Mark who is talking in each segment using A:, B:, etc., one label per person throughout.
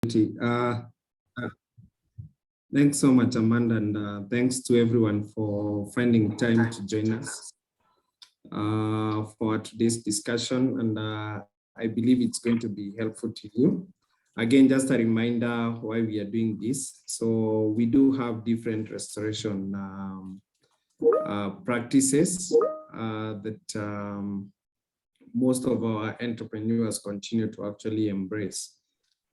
A: Uh, uh, Thanks so much, Amanda, and thanks to everyone for finding time to join us for today's discussion. And I believe it's going to be helpful to you. Again, just a reminder why we are doing this. So we do have different restoration practices that most of our entrepreneurs continue to actually embrace.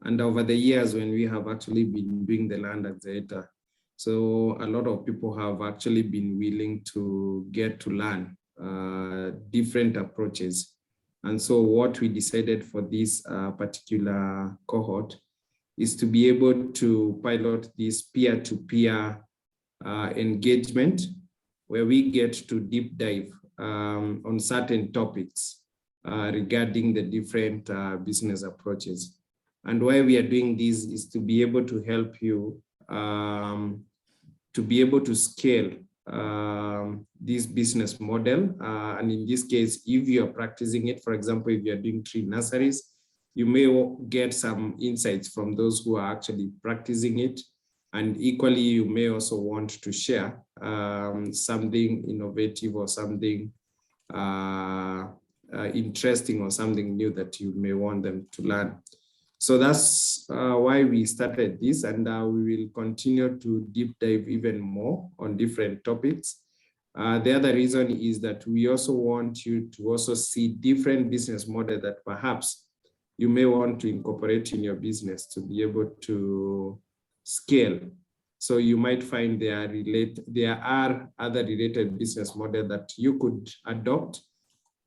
A: And over the years, when we have actually been doing the land accelerator, so a lot of people have actually been willing to get to learn different approaches. And so what we decided for this particular cohort is to be able to pilot this peer-to-peer engagement, where we get to deep dive on certain topics regarding the different business approaches. And why we are doing this is to be able to help you to be able to scale this business model. And in this case, if you are practicing it, for example, if you're doing tree nurseries, you may get some insights from those who are actually practicing it. And equally, you may also want to share something innovative or something interesting or something new that you may want them to learn. So that's why we started this, and we will continue to deep dive even more on different topics. The other reason is that we also want you to also see different business models that perhaps you may want to incorporate in your business to be able to scale. So you might find there are other related business models that you could adopt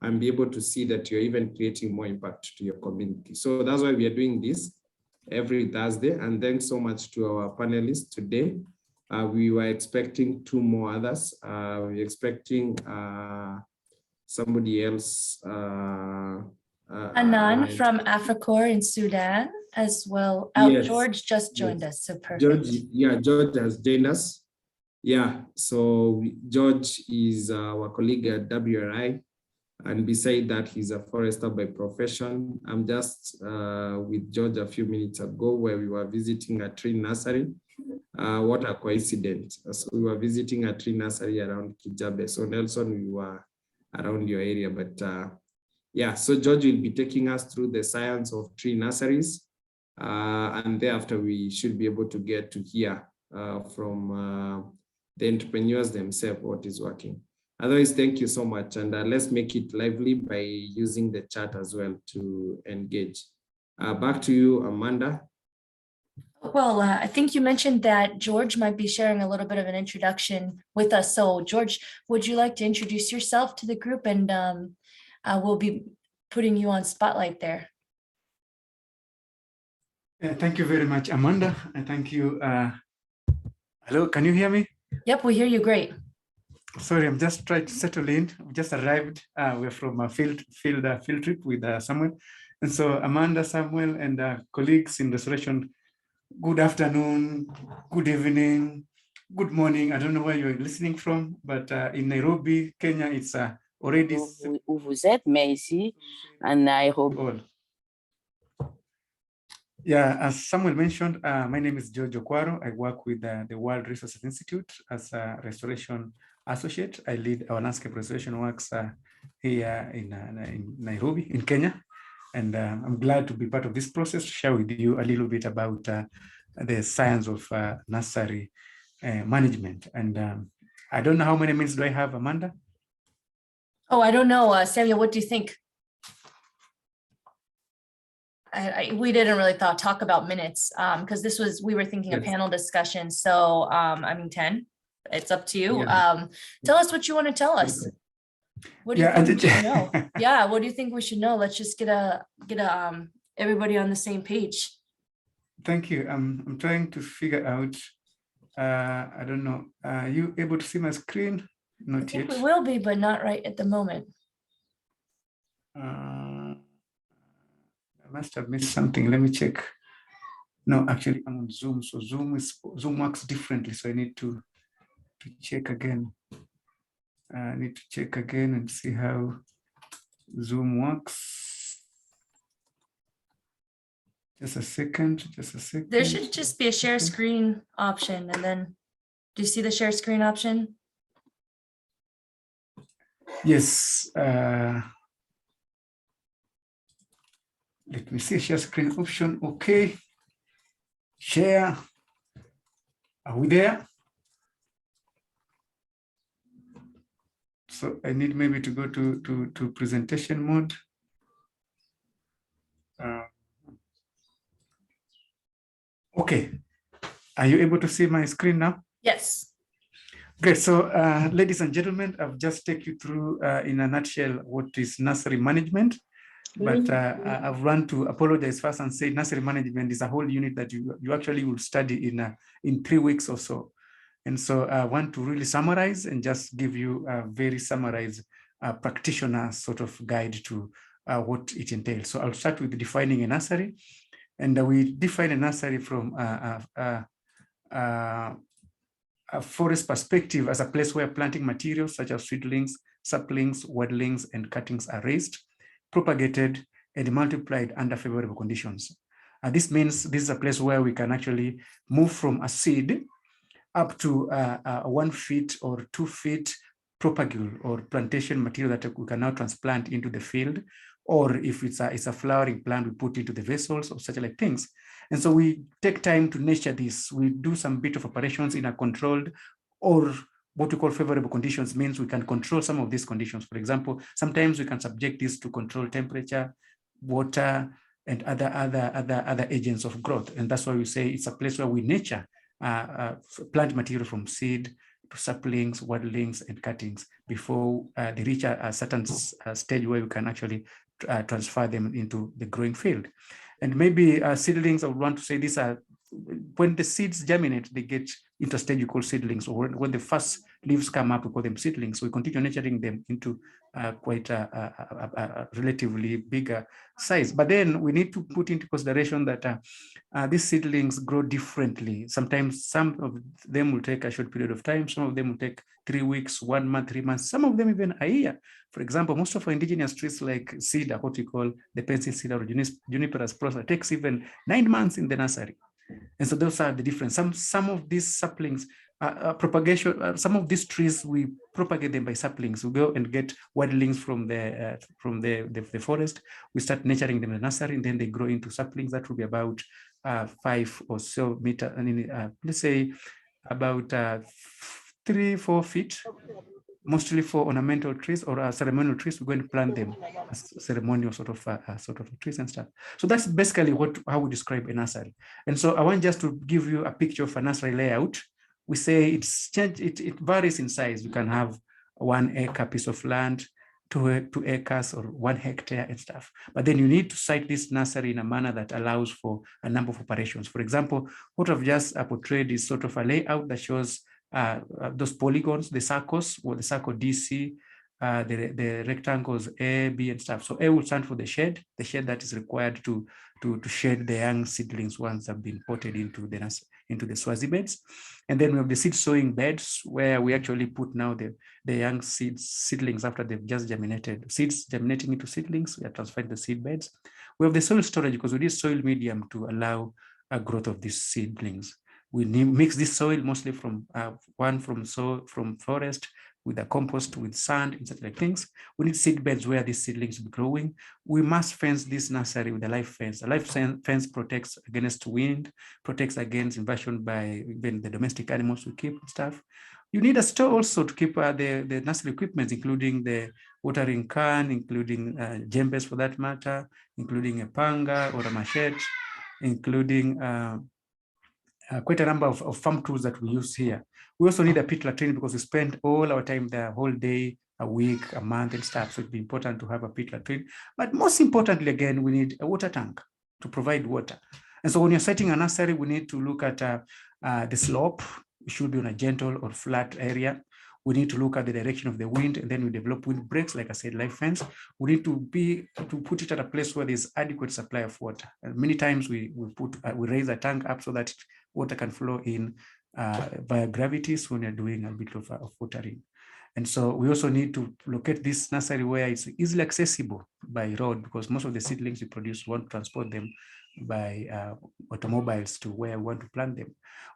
A: and be able to see that you're even creating more impact to your community. So that's why we are doing this every Thursday. And thanks so much to our panelists today. We were expecting 2 more others. We're expecting somebody else.
B: Anan from Africor in Sudan as well.
A: Yes.
B: George just joined us, so perfect.
A: George has joined us. Yeah, so George is our colleague at WRI. And beside that, he's a forester by profession. I'm just with George a few minutes ago where we were visiting a tree nursery. What a coincidence. So we were visiting a tree nursery around Kijabe. So Nelson, we were around your area, but yeah, so George will be taking us through the science of tree nurseries. And thereafter, we should be able to get to hear from the entrepreneurs themselves what is working. Otherwise, thank you so much. And let's make it lively by using the chat as well to engage. Back to you, Amanda.
B: Well, I think you mentioned that George might be sharing a little bit of an introduction with us. So George, would you like to introduce yourself to the group? And we'll be putting you on spotlight there.
C: Thank you very much, Amanda. And thank you. Hello, can you hear me?
B: Yep, we hear you great.
C: Sorry, I'm just trying to settle in. We just arrived. We're from a field trip with Samuel. And so Amanda, Samuel, and colleagues in restoration, good afternoon, good evening, good morning. I don't know where you're listening from, but in Nairobi, Kenya, it's already...
D: Où vous êtes, mais ici, en Nairobi.
C: Yeah, as Samuel mentioned, my name is George Okwaro. I work with the World Resources Institute as a restoration associate. I lead our landscape restoration works here in Nairobi, in Kenya. And I'm glad to be part of this process, to share with you a little bit about the science of nursery management. And I don't know how many minutes do I have, Amanda?
B: Oh, I don't know. Samuel, what do you think? We didn't really talk about minutes because we were thinking a panel discussion. So I mean, 10, it's up to you.
A: Yeah.
B: Tell us what you want to tell us. What do you think we should know? Yeah, what do you think we should know? Let's just get everybody on the same page.
C: Thank you. I'm trying to figure out, I don't know, are you able to see my screen? Not yet.
B: We will be, but not right at the moment.
C: I must have missed something. Let me check. No, actually, I'm on Zoom. So Zoom works differently. So I need to check again. I need to check again and see how Zoom works. Just a second, just a second.
B: There should just be a share
C: Okay.
B: screen option, and then, do you see the share screen option?
C: Yes. Let me see, share screen option. Okay. Share. Are we there? So I need maybe to go to presentation mode. Okay. Are you able to see my screen now?
B: Yes.
C: Great. So, ladies and gentlemen, I've just take you through in a nutshell what is nursery management. But I've run to apologize first and say nursery management is a whole unit that you actually will study in 3 weeks or so. And so I want to really summarize and just give you a very summarized practitioner sort of guide to what it entails. So I'll start with defining a nursery. And we define a nursery from a forest perspective as a place where planting materials such as seedlings, saplings, wordlings, and cuttings are raised, propagated, and multiplied under favorable conditions. This means this is a place where we can actually move from a seed up to 1 feet or 2 feet propagule or plantation material that we can now transplant into the field, or if it's a flowering plant, we put into the vessels or such like things. And so we take time to nurture this. We do some bit of operations in a controlled or what we call favorable conditions, means we can control some of these conditions. For example, sometimes we can subject this to control temperature, water, and other agents of growth. And that's why we say it's a place where we nurture plant material from seed to saplings, wordlings, and cuttings before they reach a certain stage where we can actually transfer them into the growing field. And maybe seedlings, I would want to say these are, when the seeds germinate, they get into a stage you call seedlings, or when the first leaves come up, we call them seedlings. So we continue nurturing them into quite a relatively bigger size. But then we need to put into consideration that these seedlings grow differently. Sometimes some of them will take a short period of time. Some of them will take 3 weeks, 1 month, 3 months, some of them even a year. For example, most of our indigenous trees like cedar, what we call the pencil cedar or Juniperus prosa, takes even 9 months in the nursery. And so those are the difference. Some of these saplings, propagation, some of these trees, we propagate them by saplings. We go and get wordlings from the forest. We start nurturing them in the nursery, and then they grow into saplings that will be about 5 or so meters. I mean, let's say about 3-4 feet. Mostly for ornamental trees or ceremonial trees, we're going to plant them as ceremonial sort of trees and stuff. So that's basically how we describe a nursery. And so I want just to give you a picture of a nursery layout. We say it varies in size. You can have 1 acre piece of land, 2 acres, or 1 hectare and stuff. But then you need to site this nursery in a manner that allows for a number of operations. For example, what I've just portrayed is sort of a layout that shows those polygons, the circles, or the circle DC, the rectangles A, B, and stuff. So A will stand for the shed that is required to shed the young seedlings once they've been potted into the Swazi beds. And then we have the seed sowing beds where we actually put now the young seedlings after they've just germinated. Seeds germinating into seedlings, we are transferring the seed beds. We have the soil storage because we need soil medium to allow a growth of these seedlings. We mix this soil mostly from forest with the compost, with sand, and such like things. We need seed beds where these seedlings will be growing. We must fence this nursery with a live fence. A live fence protects against wind, protects against invasion by even the domestic animals we keep and stuff. You need a store also to keep the nursery equipment, including the watering can, including jembes for that matter, including a panga or a machete, including quite a number of farm tools that we use here. We also need a pit latrine because we spend all our time there, a whole day, a week, a month and stuff. So it'd be important to have a pit latrine. But most importantly, again, we need a water tank to provide water. And so when you're setting a nursery, we need to look at the slope. It should be on a gentle or flat area. We need to look at the direction of the wind, and then we develop wind breaks, like I said, live fence. We need to put it at a place where there's adequate supply of water. And many times we raise a tank up so that water can flow in via gravities when you're doing a bit of watering. And so we also need to locate this nursery where it's easily accessible by road, because most of the seedlings we produce won't transport them automobiles to where we want to plant them.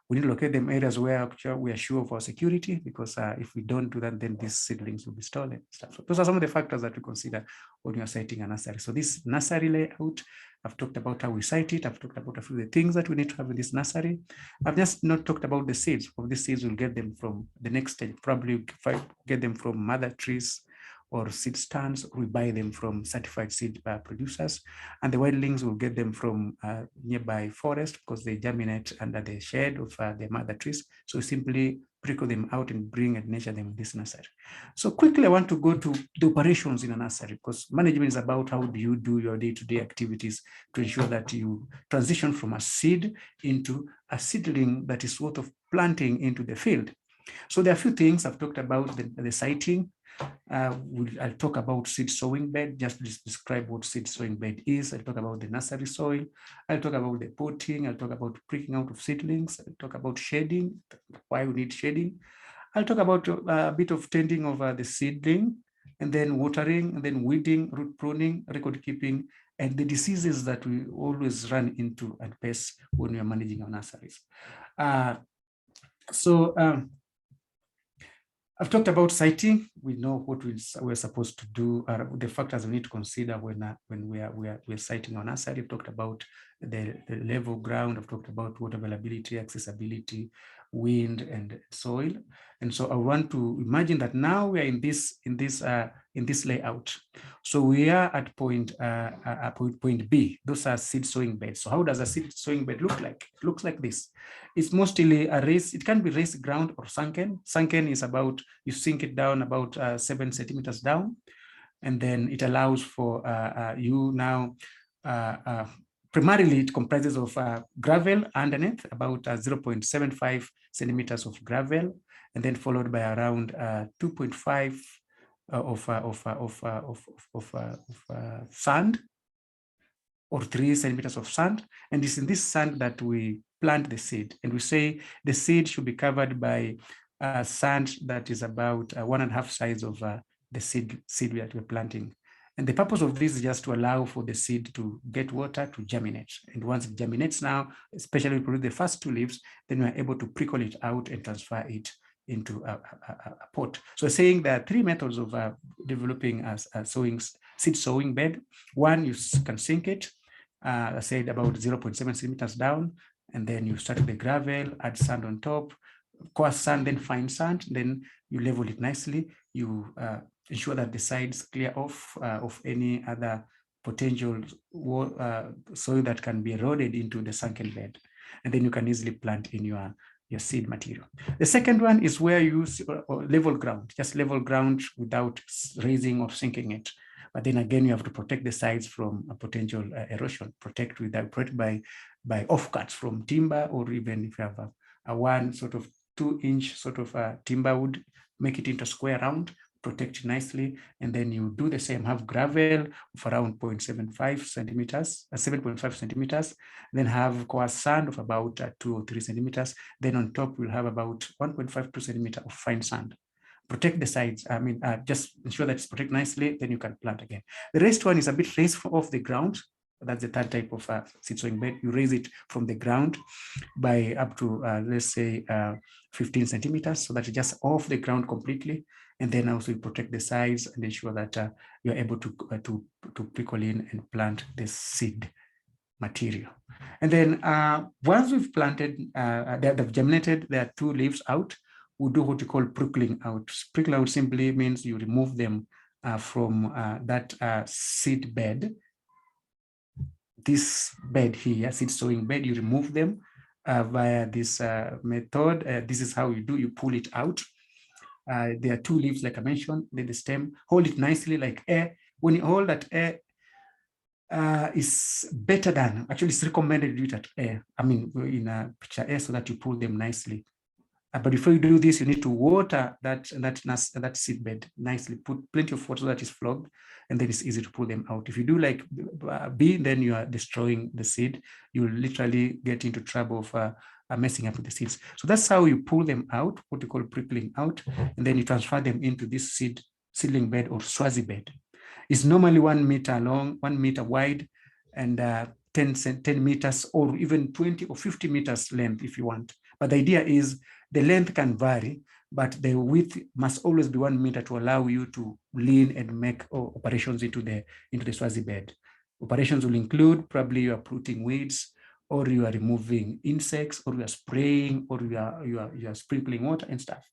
C: We need to locate them areas where we are sure of our security, because if we don't do that, then these seedlings will be stolen. So those are some of the factors that we consider when you are siting a nursery. So this nursery layout, I've talked about how we site it. I've talked about a few of the things that we need to have in this nursery. I've just not talked about the seeds. Of these seeds, we'll get them from the next stage, probably get them from mother trees or seed stands. We buy them from certified seed producers, and the wildlings will get them from nearby forest, because they germinate under the shade of the mother trees. So we simply prickle them out and bring and nurture them in this nursery. So quickly, I want to go to the operations in a nursery, because management is about how do you do your day-to-day activities to ensure that you transition from a seed into a seedling that is worth of planting into the field. So there are a few things I've talked about: the siting. I'll talk about seed sowing bed, just to describe what seed sowing bed is. I'll talk about the nursery soil. I'll talk about the potting. I'll talk about pricking out of seedlings. I'll talk about shading, why we need shading. I'll talk about a bit of tending of the seedling, and then watering, and then weeding, root pruning, record keeping, and the diseases that we always run into and face when we are managing our nurseries. I've talked about siting. We know what we're supposed to do, the factors we need to consider when we're siting our nursery. I've talked about the level ground. I've talked about water availability, accessibility, wind, and soil. And so I want to imagine that now we are in this layout. So we are at point B. Those are seed sowing beds. So how does a seed sowing bed look like? It looks like this. It's mostly a raised. It can be raised ground or sunken. Sunken is about, you sink it down about 7 centimeters down, and then it allows for you now. Primarily, it comprises of gravel underneath, about 0.75 centimeters of gravel, and then followed by around 2.5 of sand, or 3 centimeters of sand. And it's in this sand that we plant the seed. And we say the seed should be covered by sand that is about 1.5 size of the seed that we're planting. And the purpose of this is just to allow for the seed to get water to germinate. And once it germinates now, especially we produce the first 2 leaves, then we're able to prickle it out and transfer it into a pot. So saying there are 3 methods of developing a seed sowing bed. One, you can sink it, I said about 0.7 centimeters down, and then you start with the gravel, add sand on top, coarse sand, then fine sand, then you level it nicely. You ensure that the sides clear off of any other potential soil that can be eroded into the sunken bed. And then you can easily plant in your seed material. The second one is where you use level ground, just level ground without raising or sinking it. But then again, you have to protect the sides from a potential erosion, protect by offcuts from timber, or even if you have a 1 sort of 2-inch sort of timber wood, make it into a square round, protect it nicely, and then you do the same, have gravel of around 0.75 centimeters, 7.5 centimeters, then have coarse sand of about 2 or 3 centimeters. Then on top, we'll have about 1.5 to 2 centimeters of fine sand. Protect the sides. I mean, just ensure that it's protected nicely, then you can plant again. The rest one is a bit raised off the ground. That's the third type of seed sowing bed. You raise it from the ground by up to, let's say, 15 centimeters, so that it's just off the ground completely. And then also you protect the sides and ensure that you're able to prickle in and plant the seed material. And then once we've planted, they've germinated, there are 2 leaves out, we'll do what we call prickling out. Prickling out simply means you remove them from that seed bed. This bed here, seed sowing bed, you remove them via this method. This is how you do, you pull it out. There are 2 leaves, like I mentioned, then the stem, hold it nicely like air. When you hold that air, is better than, actually it's recommended to do it at air. I mean, in a picture air, so that you pull them nicely. But before you do this, you need to water that seed bed nicely. Put plenty of water so that it's flogged, and then it's easy to pull them out. If you do like B, then you are destroying the seed. You will literally get into trouble of messing up with the seeds. So that's how you pull them out, what you call prickling out, and then you transfer them into this seedling bed or swazi bed. It's normally 1 meter long, 1 meter wide, and 10 meters or even 20 or 50 meters length if you want. But the idea is the length can vary, but the width must always be 1 meter to allow you to lean and make operations into the Swazi bed. Operations will include probably you are uprooting weeds, or you are removing insects, or you are spraying, or you are sprinkling water and stuff.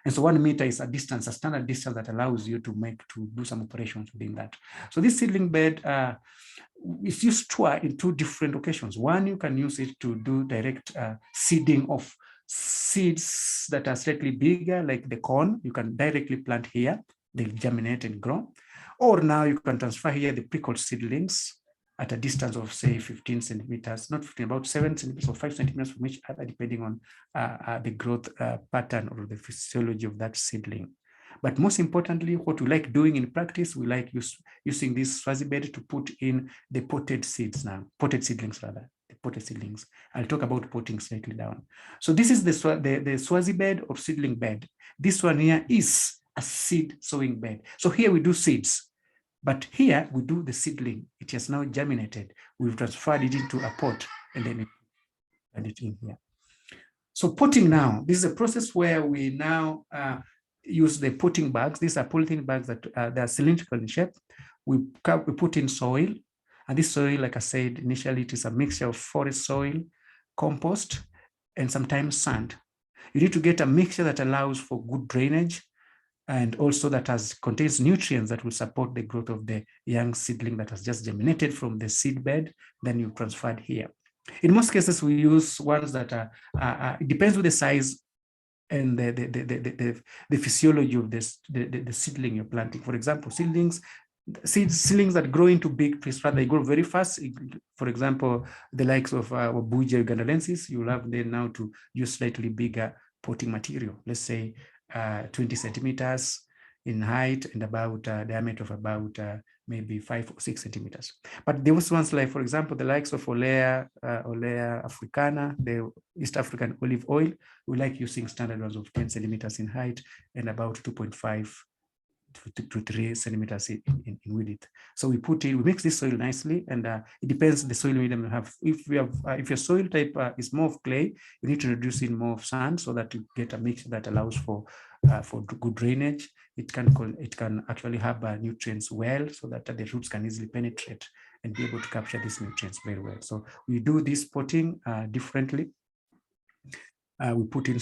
C: And so 1 meter is a distance, a standard distance that allows you to do some operations within that. So this seedling bed is used in two different occasions. One, you can use it to do direct seeding of seeds that are slightly bigger, like the corn. You can directly plant here, they'll germinate and grow. Or now you can transfer here the prickled seedlings at a distance of say 15 centimeters, not 15, about 7 centimeters or 5 centimeters from each other, depending on the growth pattern or the physiology of that seedling. But most importantly, what we like doing in practice, we like using this Swazi bed to put in the potted seeds now, potted seedlings rather, the potted seedlings. I'll talk about potting slightly down. So this is the Swazi bed or seedling bed. This one here is a seed sowing bed. So here we do seeds, but here we do the seedling. It has now germinated. We've transferred it into a pot and then we put it in here. So potting now, this is a process where we now use the potting bags. These are polythene bags that they are cylindrical in shape. We put in soil, and this soil, like I said initially, it is a mixture of forest soil, compost, and sometimes sand. You need to get a mixture that allows for good drainage, and also that contains nutrients that will support the growth of the young seedling that has just germinated from the seed bed. Then you transferred here. In most cases, we use ones that it depends on the size and the physiology of this the seedling you're planting. For example, seedlings that grow into big trees, they grow very fast. For example, the likes of Buja ugandalensis, you'll have them now to use slightly bigger potting material. Let's say 20 centimeters in height and about diameter of about maybe 5 or 6 centimeters. But there was ones like, for example, the likes of Olea africana, the East African olive oil. We like using standard ones of 10 centimeters in height and about 2.5 to 3 centimeters in width. So we mix this soil nicely, and it depends the soil medium you have. If your soil type is more of clay, you need to introduce in more of sand so that you get a mix that allows for good drainage. It can actually have nutrients well, so that the roots can easily penetrate and be able to capture these nutrients very well. So we do this potting differently. We put in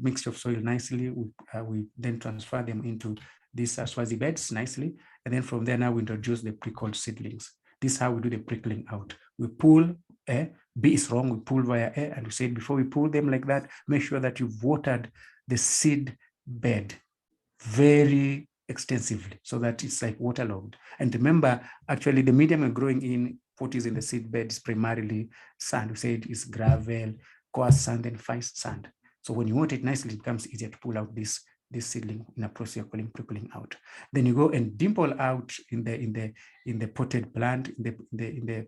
C: mixture of soil nicely. We then transfer them into these Swazi beds nicely. And then from there, now we introduce the prickled seedlings. This is how we do the prickling out. We pull air, B is wrong, we pull via air. And we said before we pull them like that, make sure that you've watered the seed bed very extensively so that it's like waterlogged. And remember, actually the medium we're growing in, what is in the seed bed is primarily sand. We said it's gravel, coarse sand, and fine sand. So when you water it nicely, it becomes easier to pull out this seedling in a process you're calling prickling out. Then you go and dimple out in the potted plant, in the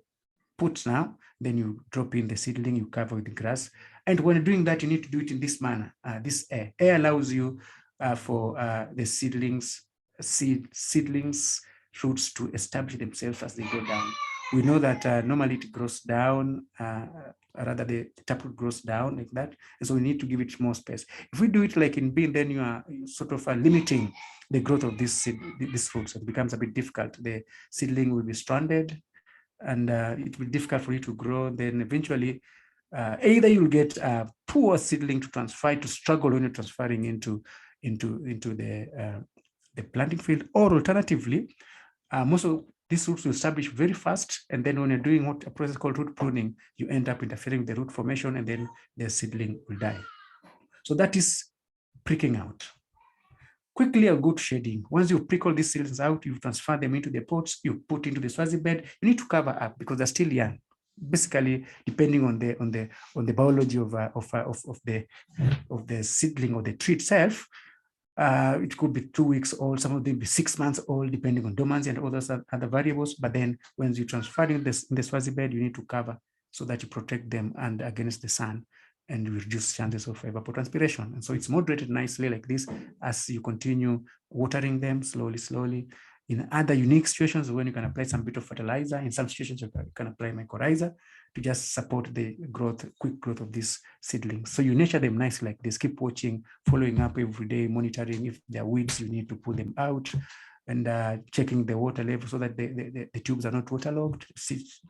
C: pot now. Then you drop in the seedling, you cover with the grass. And when doing that, you need to do it in this manner. This air allows you for the seedlings roots to establish themselves as they go down. We know that normally it grows down, rather the taproot grows down like that. And so we need to give it more space. If we do it like in bean, then you are sort of limiting the growth of this fruit. So it becomes a bit difficult. The seedling will be stranded and it will be difficult for it to grow. Then eventually, either you'll get a poor seedling to struggle when you're transferring into the planting field, or alternatively, most of these roots will establish very fast, and then when you're doing a process called root pruning, you end up interfering with the root formation, and then the seedling will die. So that is pricking out. Quickly, I'll go to shading. Once you prickle these seedlings out, you transfer them into the pots, you put into the Swazi bed. You need to cover up because they're still young. Basically, depending on the biology of the seedling or the tree itself, it could be 2 weeks old, some of them be 6 months old, depending on dormancy and other variables. But then when you transfer in the Swazi bed, you need to cover so that you protect them and against the sun and reduce chances of evapotranspiration. And so it's moderated nicely like this as you continue watering them slowly. In other unique situations, when you can apply some bit of fertilizer, in some situations you can apply mycorrhiza to just support the growth, quick growth of these seedlings. So you nurture them nicely like this, keep watching, following up every day, monitoring. If there are weeds, you need to pull them out, and checking the water level so that the tubes are not waterlogged.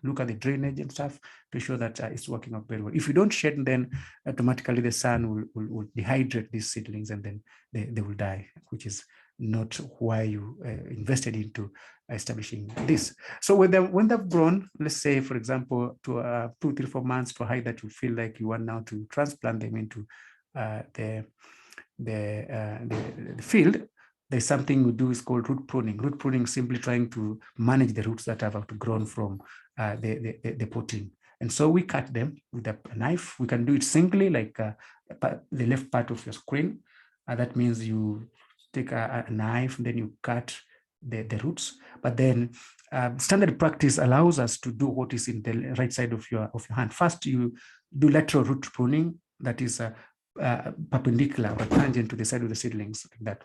C: Look at the drainage and stuff to ensure that it's working out very well. If you don't shed, then automatically the sun will dehydrate these seedlings, and then they will die, which is not why you invested into establishing this. So when they've grown, let's say, for example, to 2, 3, 4 months to a height that you feel like you want now to transplant them into the field, there's something we do is called root pruning. Root pruning is simply trying to manage the roots that have outgrown from the potting. And so we cut them with a knife. We can do it singly, like the left part of your screen. That means you take a knife, then you cut the roots. But then standard practice allows us to do what is in the right side of your hand. First, you do lateral root pruning, that is perpendicular or tangent to the side of the seedlings, like that.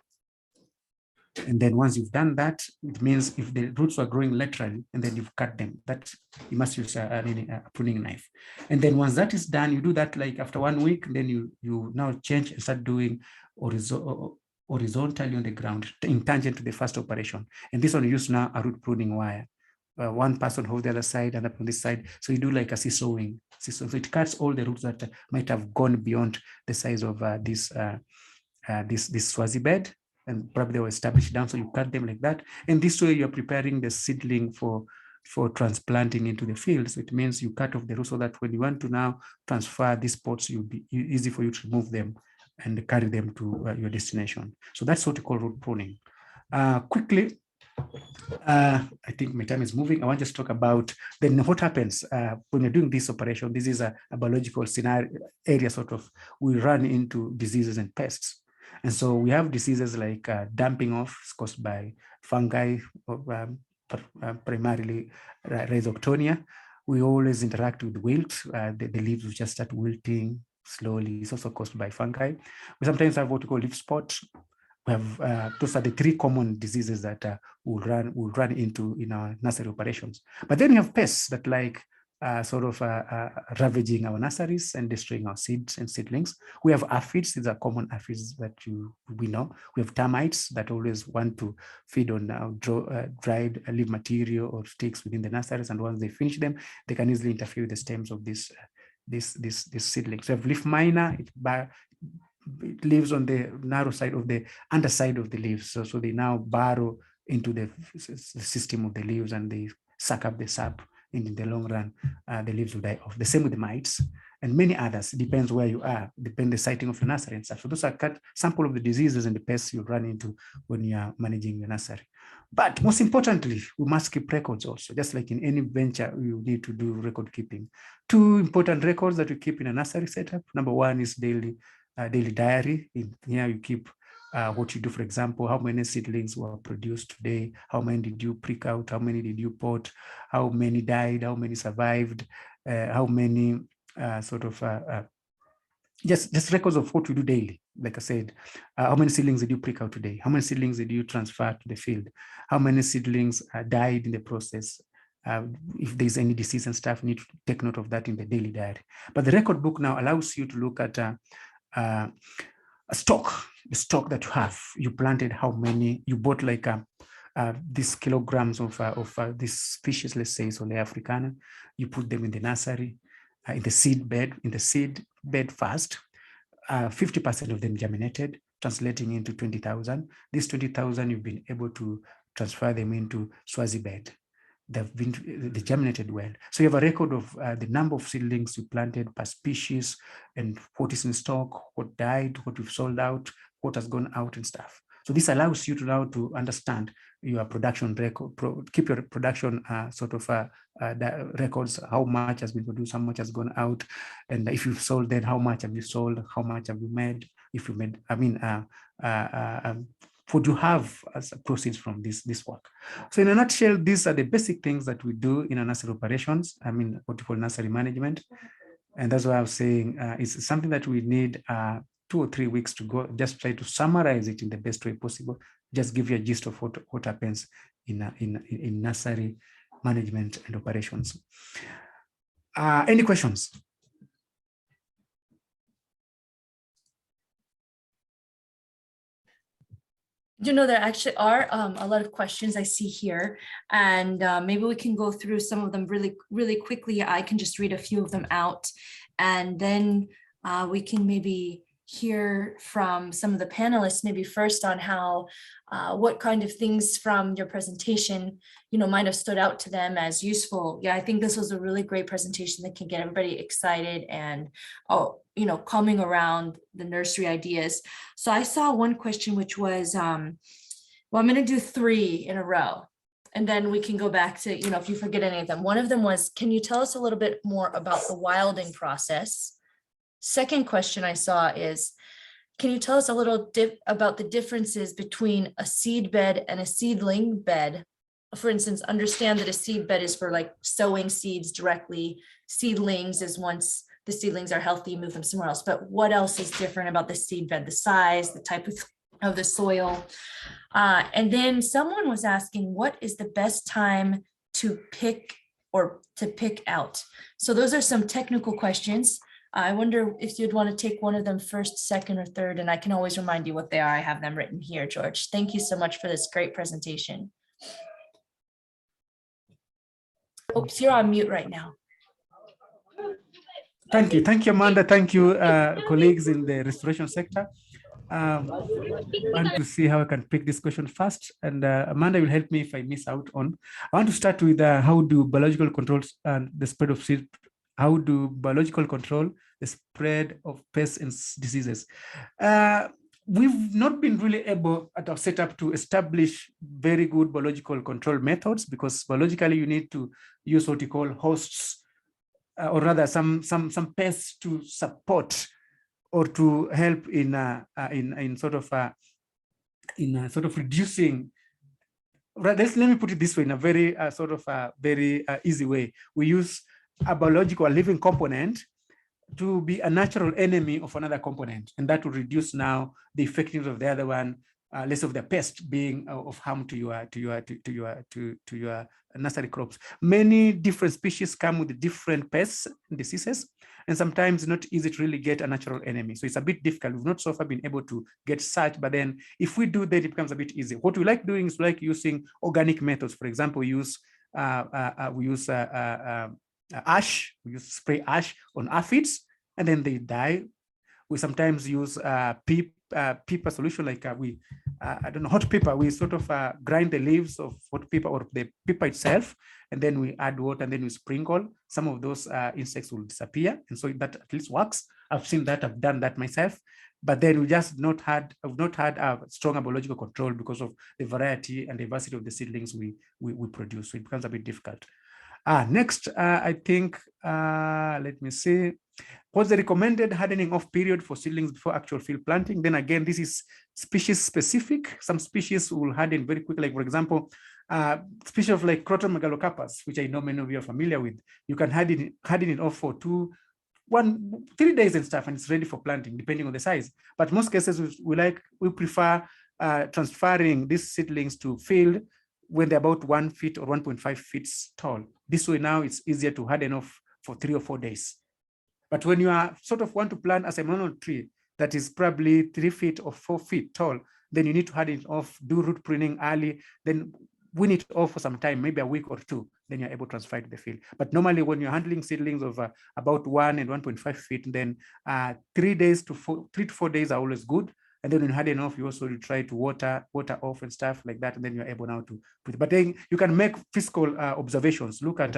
C: And then once you've done that, it means if the roots are growing laterally and then you've cut them, that you must use a pruning knife. And then once that is done, you do that like after 1 week, then you now change and start doing horizontally on the ground in tangent to the first operation. And this one you use now a root pruning wire. One person holds the other side and up on this side. So you do like a seesawing. So it cuts all the roots that might have gone beyond the size of this swazi bed, and probably they were established down. So you cut them like that. And this way you're preparing the seedling for transplanting into the field. So it means you cut off the roots so that when you want to now transfer these pots, it will be easy for you to remove them and carry them to your destination. So that's what we call root pruning. Quickly, I think my time is moving. I want to just talk about then what happens when you're doing this operation. This is a biological scenario area, sort of. We run into diseases and pests. And so we have diseases like dumping off caused by fungi, primarily rhizoctonia. We always interact with wilt. The leaves will just start wilting slowly. It's also caused by fungi. We sometimes have what we call leaf spot. We have those are the 3 common diseases that we'll run into in our nursery operations. But then we have pests that like ravaging our nurseries and destroying our seeds and seedlings. We have aphids. These are common aphids that we know. We have termites that always want to feed on dried leaf material or sticks within the nurseries, and once they finish them, they can easily interfere with the stems of this seedlings. We have leaf miner. It lives on the narrow side of the underside of the leaves. So they now burrow into the system of the leaves and they suck up the sap. In the long run, the leaves will die off. The same with the mites and many others. Depends where you are, depend the siting of your nursery and stuff. So those are sample of the diseases and the pests you run into when you are managing your nursery. But most importantly, we must keep records also. Just like in any venture, you need to do record keeping. 2 important records that you keep in a nursery setup. Number 1 is daily diary. In here you keep what you do, for example, how many seedlings were produced today, how many did you prick out, how many did you pot, how many died, how many survived, how many just records of what we do daily. Like I said, how many seedlings did you prick out today? How many seedlings did you transfer to the field? How many seedlings died in the process? If there's any disease and stuff, you need to take note of that in the daily diary. But the record book now allows you to look at a stock, the stock that you have. You planted how many, you bought like these kilograms of this species, let's say Solea africana. You put them in the nursery, in the seed bed first. 50% of them germinated, translating into 20,000. These 20,000, you've been able to transfer them into Swazi bed. They germinated well. So you have a record of the number of seedlings you planted per species and what is in stock, what died, what we've sold out, what has gone out and stuff. So this allows you to now to understand your production record, keep your production records, how much has been produced, how much has gone out, and if you've sold, then how much have you sold, how much have you made, if you made, what you have as proceeds from this work. So in a nutshell, these are the basic things that we do in our nursery operations. What we call nursery management. And that's why I'm saying it's something that we need 2 or 3 weeks to go, just try to summarize it in the best way possible, just give you a gist of what happens in nursery management and operations. Any questions?
B: You know, there actually are a lot of questions I see here, and maybe we can go through some of them really quickly. I can just read a few of them out, and then we can maybe hear from some of the panelists, maybe first on how, what kind of things from your presentation, you know, might have stood out to them as useful. Yeah, I think this was a really great presentation that can get everybody excited and, you know, coming around the nursery ideas. So I saw one question, which was, well, I'm going to do 3 in a row, and then we can go back to, you know, if you forget any of them. One of them was, can you tell us a little bit more about the wilding process? Second question I saw is, can you tell us a little about the differences between a seed bed and a seedling bed? For instance, understand that a seed bed is for like sowing seeds directly. Seedlings is once the seedlings are healthy, move them somewhere else. But what else is different about the seed bed? The size, the type of the soil. And then someone was asking, what is the best time to pick out? So those are some technical questions. I wonder if you'd want to take one of them first, second, or third, and I can always remind you what they are. I have them written here, George. Thank you so much for this great presentation. Oops, you're on mute right now.
C: Thank you, Amanda. Thank you, colleagues in the restoration sector. I want to see how I can pick this question first, and Amanda will help me if I miss out on. I want to start with how do biological controls and the spread of seed. How do biological control the spread of pests and diseases? We've not been really able at our setup to establish very good biological control methods, because biologically you need to use what you call hosts, or rather some pests to support or to help in sort of reducing. Let me put it this way, in a very very easy way. We use a biological living component to be a natural enemy of another component, and that will reduce now the effectiveness of the other one, less of the pest being of harm to your nursery crops. Many different species come with different pests and diseases, and sometimes it's not easy to really get a natural enemy. So it's a bit difficult. We've not so far been able to get such, but then if we do that, it becomes a bit easy. What we like doing is like using organic methods. For example, we use ash. We use spray ash on aphids, and then they die. We sometimes use pepper solution, like I don't know, hot pepper. We sort of grind the leaves of hot pepper or the pepper itself, and then we add water, and then we sprinkle. Some of those insects will disappear, and so that at least works. I've seen that. I've done that myself. But then we've not had a stronger biological control because of the variety and diversity of the seedlings we produce. So it becomes a bit difficult. Next, I think, let me see. What's the recommended hardening off period for seedlings before actual field planting? Then again, this is species specific. Some species will harden very quickly. Like, for example, species of like Croton megalocarpus, which I know many of you are familiar with. You can harden it off for 3 days and stuff, and it's ready for planting, depending on the size. But most cases, we prefer transferring these seedlings to field when they're about 1 feet or 1.5 feet tall. This way now it's easier to harden off for 3 or 4 days. But when you are sort of want to plant as a monocot tree that is probably 3 feet or 4 feet tall, then you need to harden it off, do root pruning early, then wean it off for some time, maybe a week or 2, then you're able to transfer it to the field. But normally when you're handling seedlings of about 1 and 1.5 feet, then 3 to 4 days are always good. And then when you harden off, you also try to water off and stuff like that, and then you're able now to put it. But then you can make physical observations. Look at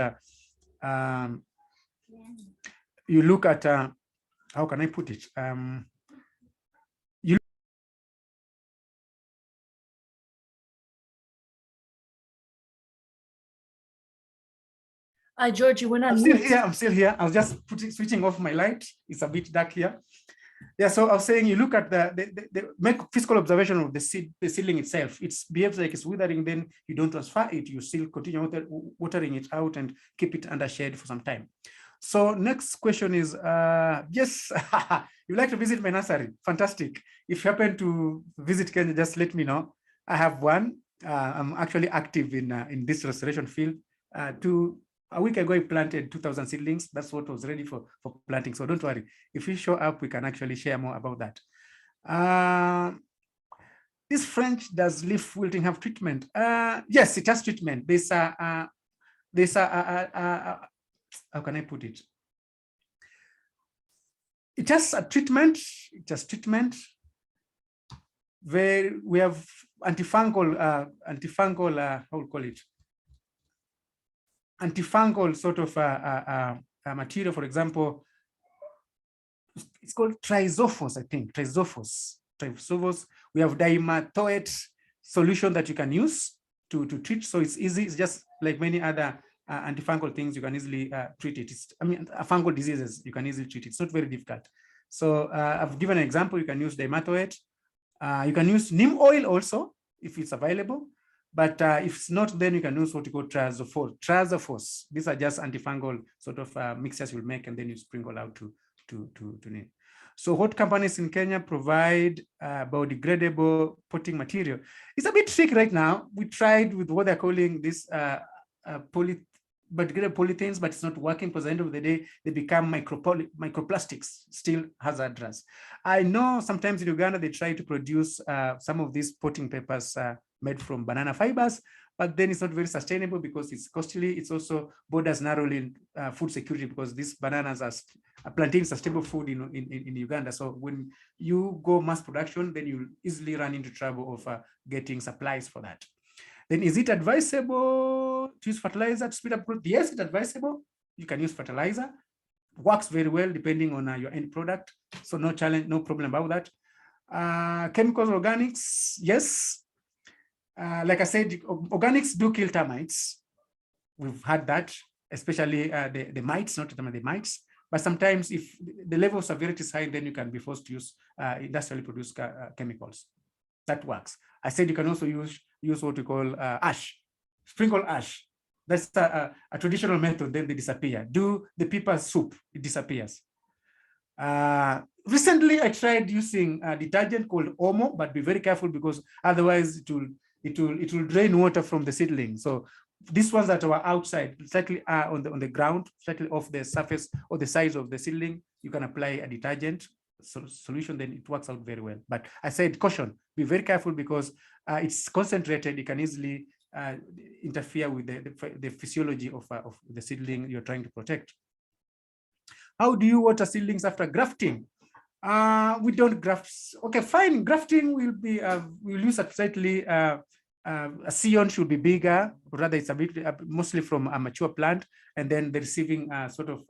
C: you look at how can I put it?
B: George, you went on
C: I'm
B: mute.
C: still here. I was just switching off my light. It's a bit dark here. Yeah, so I was saying you look at the make physical observation of the seedling itself. It behaves like it's withering, then you don't transfer it. You still continue watering it out and keep it under shade for some time. So next question is, yes, you'd like to visit my nursery. Fantastic. If you happen to visit Kenya, just let me know. I have one. I'm actually active in this restoration field. A week ago, I planted 2,000 seedlings. That's what was ready for planting. So don't worry. If you show up, we can actually share more about that. This French, does leaf wilting have treatment? Yes, it has treatment. How can I put it? It has a treatment. It has treatment. We have antifungal, how we call it? Antifungal sort of material, for example, it's called trizophos, I think, trizophos. We have dimethoate solution that you can use to treat. So it's easy. It's just like many other antifungal things. You can easily treat it. Fungal diseases, you can easily treat it. It's not very difficult. So I've given an example. You can use dimethoate. You can use neem oil also if it's available. But if it's not, then you can use what you call trizophos. These are just antifungal sort of mixtures you'll make, and then you sprinkle out to neem. So what companies in Kenya provide biodegradable potting material? It's a bit tricky right now. We tried with what they're calling this biodegradable polythanes, but it's not working because at the end of the day, they become microplastics, still hazardous. I know sometimes in Uganda, they try to produce some of these potting papers made from banana fibers, but then it's not very sustainable because it's costly. It's also borders narrowly food security because these bananas are plantains are stable food in Uganda. So when you go mass production, then you easily run into trouble of getting supplies for that. Then is it advisable to use fertilizer to speed up growth? Yes, it's advisable. You can use fertilizer. Works very well depending on your end product. So no challenge, no problem about that. Chemicals, organics, yes. Like I said, organics do kill termites. We've had that, especially the mites, not the mites. But sometimes if the level of severity is high, then you can be forced to use industrially produced chemicals. That works. I said you can also use what we call ash, sprinkle ash. That's a traditional method, then they disappear. Do the pepper soup, it disappears. Recently, I tried using a detergent called Omo, but be very careful because otherwise it will drain water from the seedling. So these ones that are outside, slightly on the ground, slightly off the surface or the size of the seedling, you can apply a detergent solution, then it works out very well. But I said caution, be very careful because it's concentrated. It can easily interfere with the physiology of the seedling you're trying to protect. How do you water seedlings after grafting? We don't graft. Okay, fine. Grafting will be, we'll use a slightly, a scion should be bigger, rather it's a bit mostly from a mature plant, and then the receiving sort of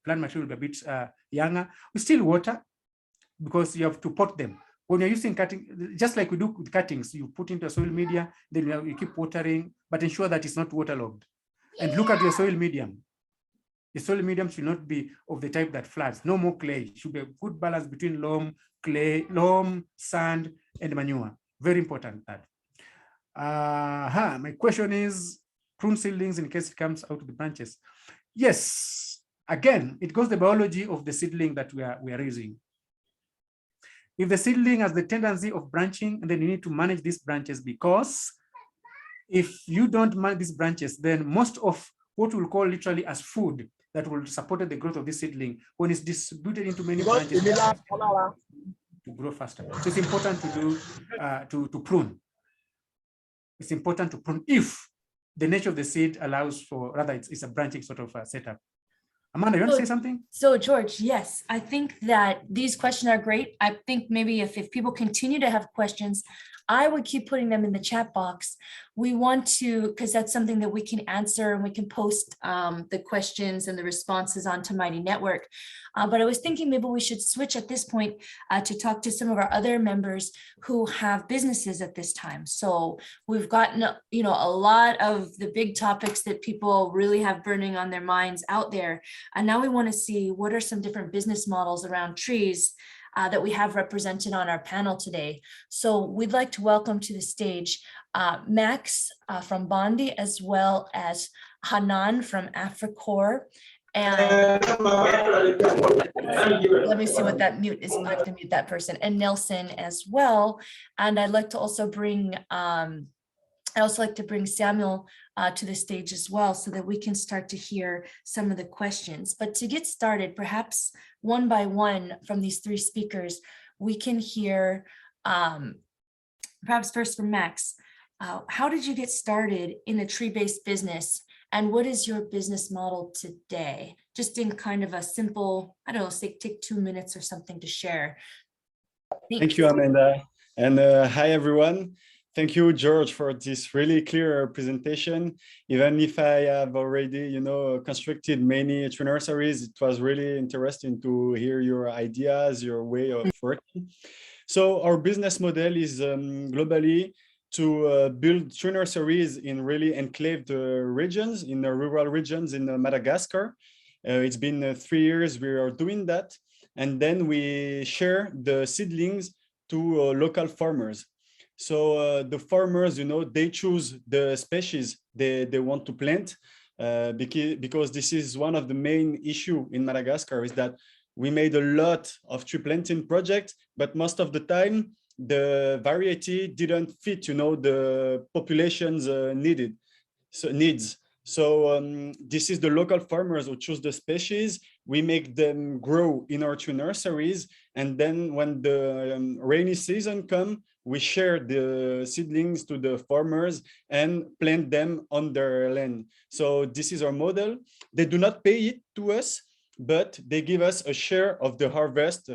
C: plant material will be a bit younger. We still water because you have to pot them. When you're using cutting, just like we do with cuttings, you put into a soil media, then you keep watering, but ensure that it's not waterlogged. And look at your soil medium. The soil medium should not be of the type that floods. No more clay. It should be a good balance between loam, clay, loam, sand, and manure. Very important that. My question is, prune seedlings in case it comes out of the branches. Yes, again, it goes the biology of the seedling that we are raising. If the seedling has the tendency of branching, then you need to manage these branches, because if you don't manage these branches, then most of what we'll call literally as food that will support the growth of this seedling, when it's distributed into many branches, to grow faster. So it's important to do to prune. It's important to prune if the nature of the seed allows for, rather it's a branching sort of setup. Amanda, you want to say something?
B: So George, yes, I think that these questions are great. I think maybe if people continue to have questions, I would keep putting them in the chat box. We want to, because that's something that we can answer, and we can post the questions and the responses onto Mighty Network. But I was thinking maybe we should switch at this point to talk to some of our other members who have businesses at this time. So we've gotten, a lot of the big topics that people really have burning on their minds out there. And now we want to see what are some different business models around trees that we have represented on our panel today. So we'd like to welcome to the stage Max from Bondi, as well as Hanan from Africor. And let me see what that mute is. I have to mute that person, and Nelson as well. And I'd like to also bring I also like to bring Samuel to the stage as well so that we can start to hear some of the questions. But to get started, perhaps one by one from these three speakers, we can hear, perhaps first from Max, how did you get started in a tree-based business? And what is your business model today? Just in kind of a simple, I don't know, say take 2 minutes or something to share.
E: Thank you, Amanda. And hi, everyone. Thank you, George, for this really clear presentation. Even if I have already, constructed many tree nurseries, it was really interesting to hear your ideas, your way of working. So our business model is globally to build tree nurseries in really enclaved regions, in the rural regions in Madagascar. It's been 3 years we are doing that. And then we share the seedlings to local farmers. So the farmers, they choose the species they want to plant because this is one of the main issue in Madagascar is that we made a lot of tree planting projects, but most of the time the variety didn't fit, the population's needs. So this is the local farmers who choose the species. We make them grow in our tree nurseries. And then when the rainy season comes, we share the seedlings to the farmers and plant them on their land. So this is our model. They do not pay it to us, but they give us a share of the harvest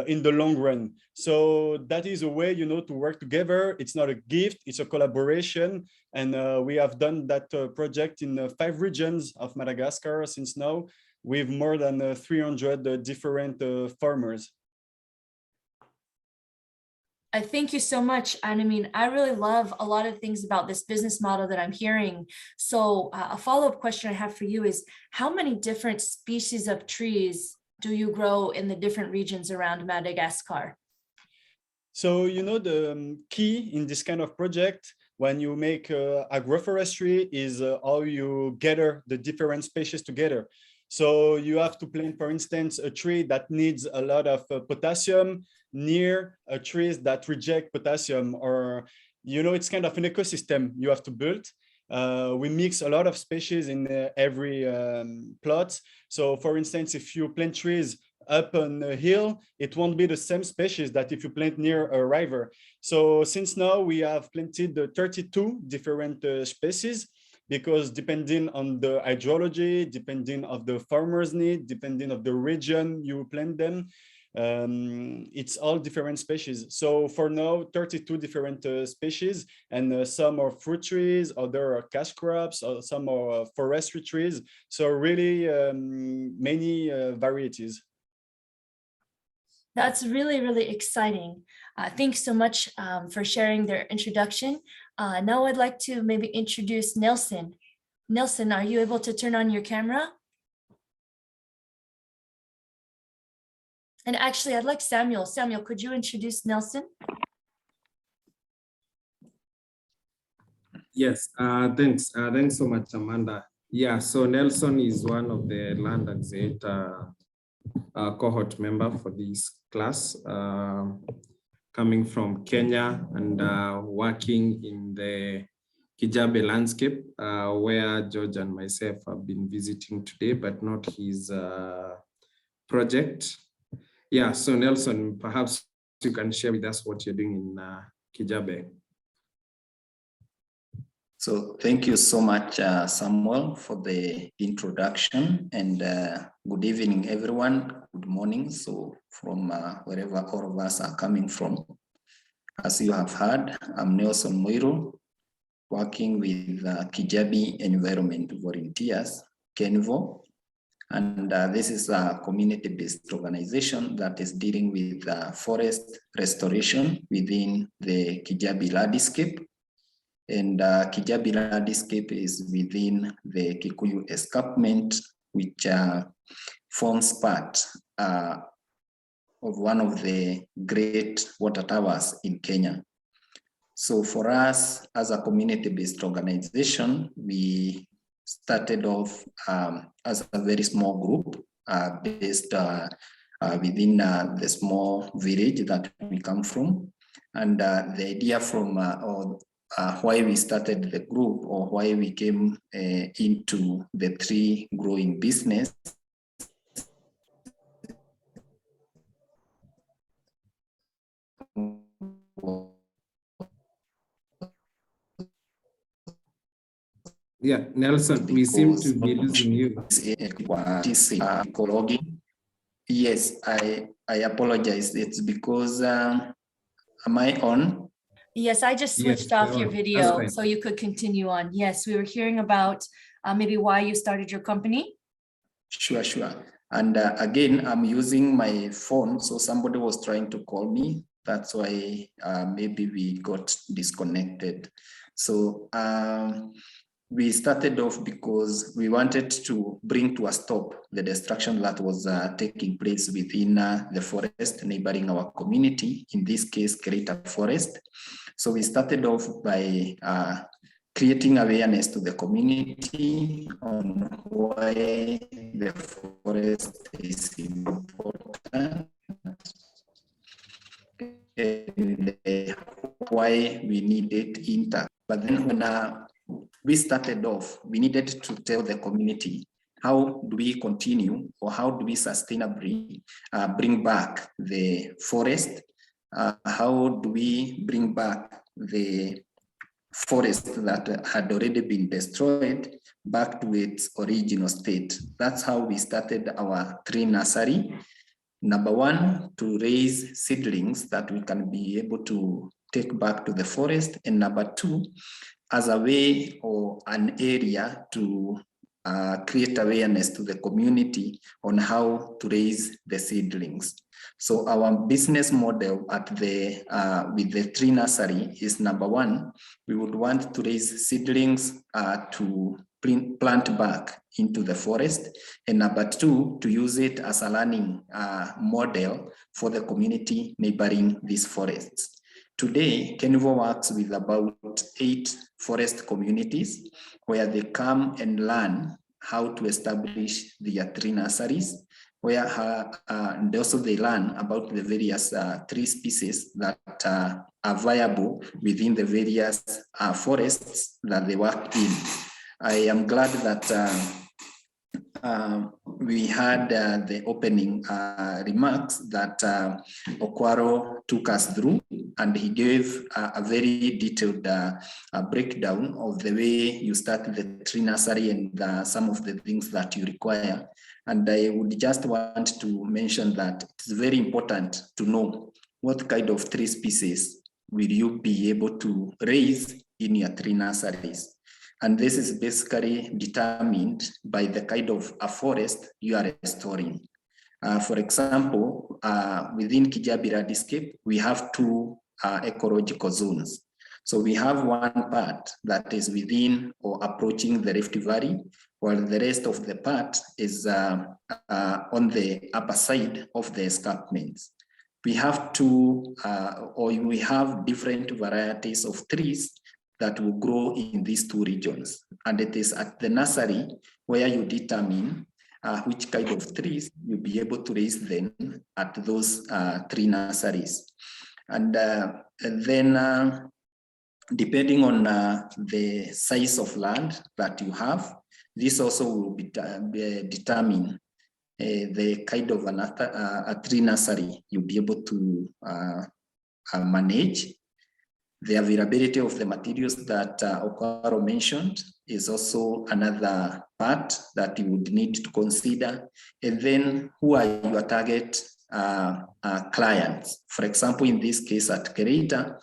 E: in the long run. So that is a way, to work together. It's not a gift, it's a collaboration. And we have done that project in 5 regions of Madagascar since now, with more than 300 different farmers.
B: I thank you so much. And I mean, I really love a lot of things about this business model that I'm hearing. So a follow-up question I have for you is, how many different species of trees do you grow in the different regions around Madagascar?
E: So, the key in this kind of project, when you make agroforestry, is how you gather the different species together. So you have to plant, for instance, a tree that needs a lot of potassium near trees that reject potassium, or, it's kind of an ecosystem you have to build. We mix a lot of species in every plot. So for instance, if you plant trees up on a hill, it won't be the same species that if you plant near a river. So since now we have planted 32 different species, because depending on the hydrology, depending on the farmer's need, depending on the region you plant them, it's all different species. So for now, 32 different species, and some are fruit trees, other are cash crops, or some are forestry trees. So really many varieties.
B: That's really, really exciting. Thanks so much for sharing their introduction. Now I'd like to maybe introduce Nelson. Nelson, are you able to turn on your camera? And actually, I'd like Samuel. Samuel, could you introduce Nelson?
A: Yes, thanks. Thanks so much, Amanda. Yeah, so Nelson is one of the Land Axiata cohort member for this class, coming from Kenya and working in the Kijabe landscape, where George and myself have been visiting today, but not his project. Yeah, so Nelson, perhaps you can share with us what you're doing in Kijabe.
F: So thank you so much, Samuel, for the introduction, and good evening, everyone. Good morning. So from wherever all of us are coming from, as you have heard, I'm Nelson Moiro, working with Kijabe Environment Volunteers, KENVO, and this is a community-based organization that is dealing with forest restoration within the Kijabe landscape. And Kijabe landscape is within the Kikuyu escarpment, which forms part of one of the great water towers in Kenya. So for us, as a community-based organization, we started off as a very small group based within the small village that we come from. And the idea from, or why we started the group or why we came into the tree growing business.
A: Yeah, Nelson, we seem to be losing you.
F: Yes, I apologize. It's because, am I on?
B: Yes, I just switched
A: Yes,
B: off your
A: you're on. That's
B: video
A: fine.
B: so you could continue on. Yes, we were hearing about maybe why you started your company.
F: Sure. And again, I'm using my phone, so somebody was trying to call me. That's why maybe we got disconnected. So we started off because we wanted to bring to a stop the destruction that was taking place within the forest neighboring our community, in this case, Greater Forest. So we started off by creating awareness to the community on why the forest is important and why we need it intact. But then when we started off, we needed to tell the community, how do we continue or how do we sustainably bring back the forest? How do we bring back the forest that had already been destroyed back to its original state? That's how we started our tree nursery. Number one, to raise seedlings that we can be able to take back to the forest. And number two, as a way or an area to create awareness to the community on how to raise the seedlings. So our business model at the with the tree nursery is, number one, we would want to raise seedlings to plant back into the forest, and number two, to use it as a learning model for the community neighboring these forests. Today, Kenuvo works with about 8 forest communities where they come and learn how to establish their tree nurseries, where and also they learn about the various tree species that are viable within the various forests that they work in. I am glad that we had the opening remarks that Okwaro took us through, and he gave a very detailed breakdown of the way you start the tree nursery and some of the things that you require. And I would just want to mention that it's very important to know what kind of tree species will you be able to raise in your tree nurseries. And this is basically determined by the kind of a forest you are restoring. For example, within Kijabira district, we have 2 ecological zones. So we have one part that is within or approaching the Rift Valley, while the rest of the part is on the upper side of the escarpments. We have we have different varieties of trees that will grow in these 2 regions. And it is at the nursery where you determine which kind of trees you'll be able to raise them at those tree nurseries. And then depending on the size of land that you have, this also will be determine the kind of a tree nursery you'll be able to manage. The availability of the materials that Okwaro mentioned is also another part that you would need to consider. And then who are your target clients? For example, in this case at Greater,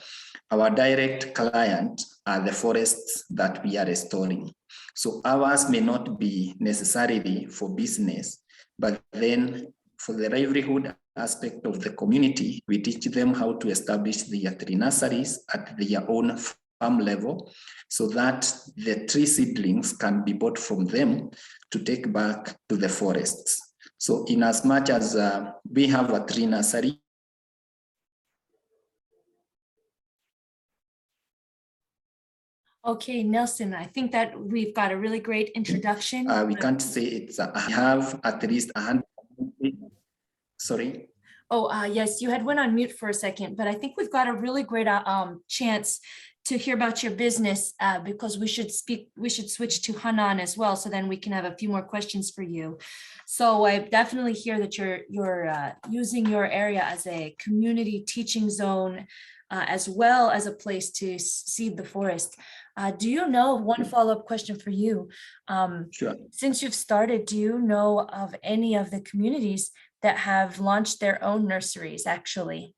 F: our direct client are the forests that we are restoring. So ours may not be necessarily for business, but then for the livelihood aspect of the community, we teach them how to establish their tree nurseries at their own farm level so that the tree seedlings can be bought from them to take back to the forests. So in as much as we have a tree nursery,
B: Okay, Nelson, I think that we've got a really great introduction.
F: we can't say it's we have at least 100. Sorry.
B: Oh, yes, you had went on mute for a second, but I think we've got a really great chance to hear about your business because we should switch to Hanan as well, so then we can have a few more questions for you. So I definitely hear that you're using your area as a community teaching zone as well as a place to seed the forest. Do you know, one follow-up question for you,
F: Sure.
B: since you've started, do you know of any of the communities that have launched their own nurseries actually?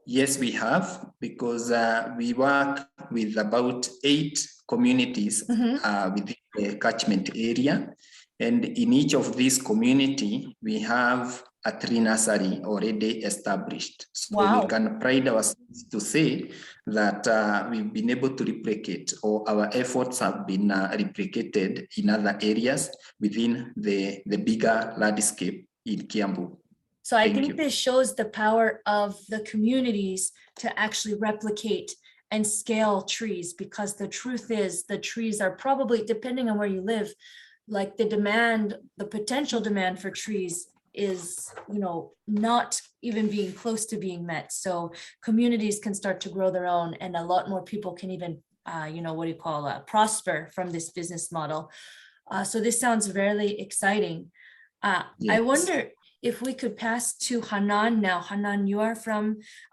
F: Yes, we have, because we work with about 8 communities within the catchment area. And in each of these community, we have a tree nursery already established. So
B: Wow.
F: we can pride ourselves to say that we've been able to replicate, or our efforts have been replicated in other areas within the bigger landscape in Kiambu.
B: So I
F: Thank
B: think
F: you.
B: this shows the power of the communities to actually replicate and scale trees, because the truth is the trees are probably, depending on where you live, like the potential demand for trees is, not even being close to being met. So communities can start to grow their own, and a lot more people can even, prosper from this business model. So this sounds very exciting. I
F: Yes.
B: wonder if we could pass to Hanan now. Hanan, you are from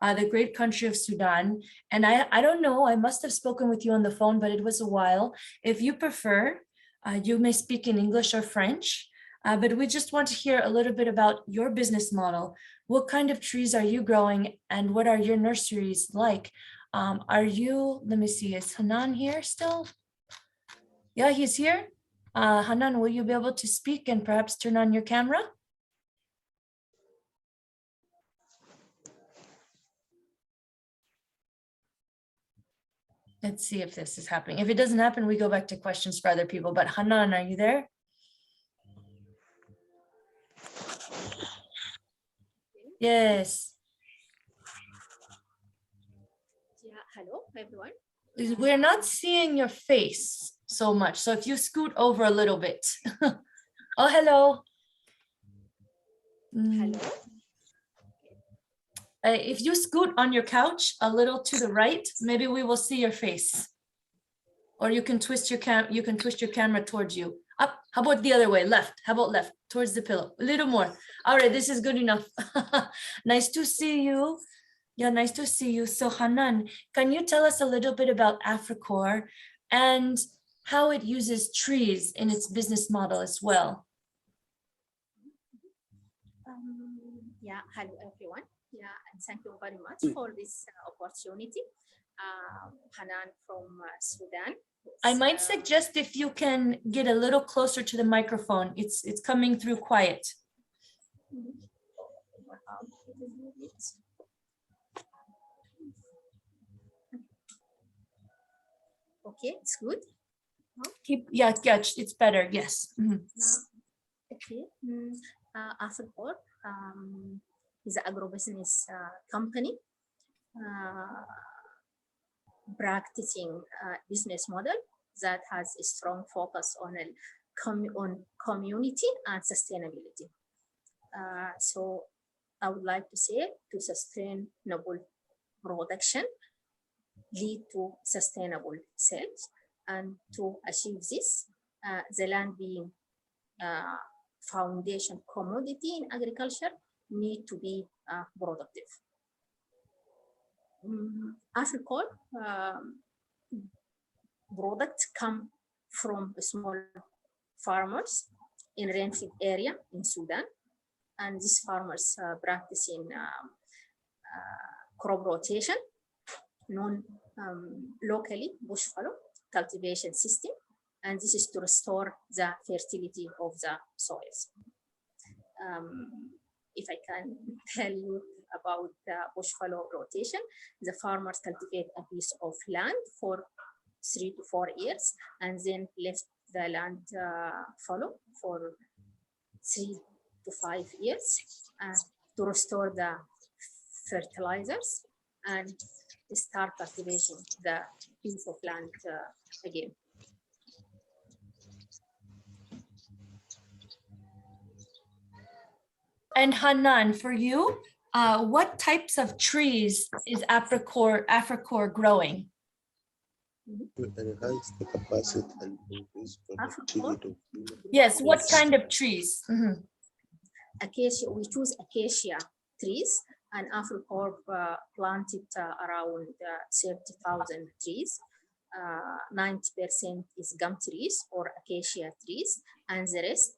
B: the great country of Sudan. And I don't know, I must have spoken with you on the phone, but it was a while. If you prefer, you may speak in English or French, but we just want to hear a little bit about your business model. What kind of trees are you growing, and what are your nurseries like? Let me see, is Hanan here still? Yeah, he's here. Hanan, will you be able to speak and perhaps turn on your camera? Let's see if this is happening. If it doesn't happen, we go back to questions for other people. But Hanan, are you there? Yes.
G: Yeah, hello everyone.
B: We're not seeing your face so much. So if you scoot over a little bit. Oh, hello.
G: Hello.
B: If you scoot on your couch a little to the right, maybe we will see your face. Or you can twist your camera towards you. Up. How about the other way? Left. How about left? Towards the pillow. A little more. All right, this is good enough. Nice to see you. Yeah, nice to see you. So Hanan, can you tell us a little bit about Africor and how it uses trees in its business model as well?
G: Yeah, hello everyone. Yeah, and thank you very much for this opportunity. Hanan from Sudan.
B: I might suggest if you can get a little closer to the microphone. It's coming through quiet.
G: Okay, it's good.
B: Yeah, it's better. Yes.
G: Okay. Africor is an agribusiness company practicing business model that has a strong focus on community and sustainability. So I would like to say, to sustainable production lead to sustainable sales, and to achieve this, the land being foundation commodity in agriculture need to be productive. Africor products come from small farmers in rainfed area in Sudan, and these farmers practice in crop rotation, known locally bush fallow cultivation system, and this is to restore the fertility of the soils. If I can tell you about the bush fallow rotation, the farmers cultivate a piece of land for 3 to 4 years, and then left the land fallow for 3 to 5 years to restore the fertilizers and start cultivating the piece of land again.
B: And Hanan, for you, what types of trees is Africor growing?
H: To enhance the capacity and increase productivity of
B: Yes, what kind of trees? Mhm.
G: Acacia, we choose acacia trees, and Africorp planted around 30,000 trees. 90% is gum trees or acacia trees, and the rest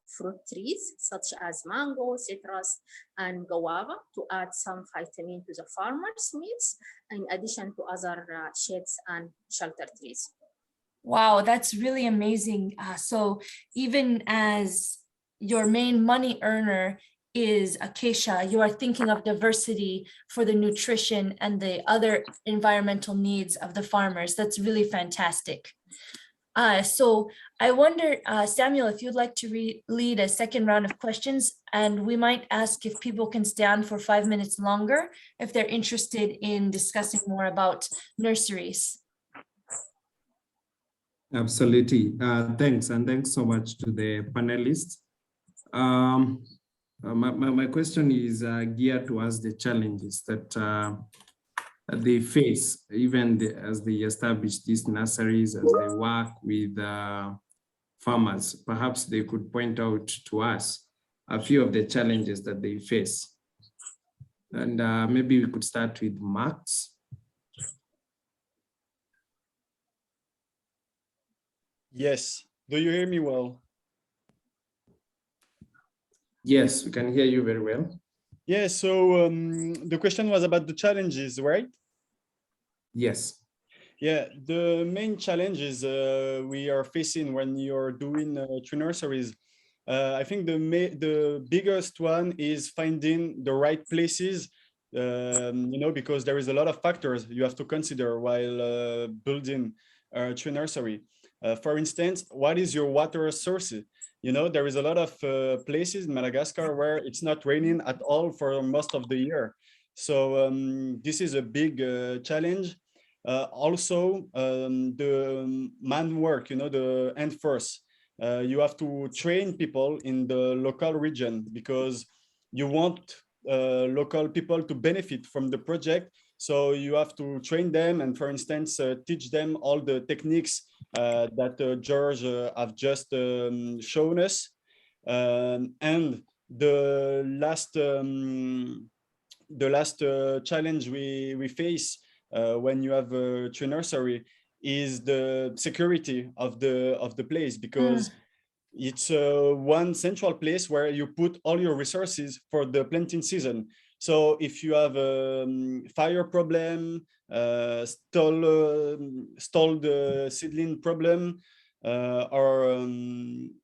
G: fruit trees such as mango, citrus, and guava to add some vitamin to the farmers' meals, in addition to other shades and shelter trees.
B: Wow, that's really amazing. So even as your main money earner is acacia, you are thinking of diversity for the nutrition and the other environmental needs of the farmers. That's really fantastic. So I wonder, Samuel, if you'd like to lead a second round of questions, and we might ask if people can stay on for 5 minutes longer if they're interested in discussing more about nurseries.
A: Absolutely. Thanks. And thanks so much to the panelists. My question is geared towards the challenges that they face, even as they establish these nurseries, as they work with farmers. Perhaps they could point out to us a few of the challenges that they face. And maybe we could start with Max.
E: Yes. Do you hear me well?
A: Yes, we can hear you very well.
E: Yeah, so the question was about the challenges, right?
A: Yes.
E: Yeah, the main challenges we are facing when you're doing tree nurseries, I think the biggest one is finding the right places, you know, because there is a lot of factors you have to consider while building a tree nursery. For instance, what is your water source? You know, there is a lot of places in Madagascar where it's not raining at all for most of the year. So this is a big challenge. Also, the man work, you know, the end first. You have to train people in the local region because you want local people to benefit from the project. So you have to train them and, for instance, teach them all the techniques that George have just shown us. And the last challenge we face when you have a tree nursery is the security of the place, because it's one central place where you put all your resources for the planting season. So if you have a fire problem, stalled seedling problem, or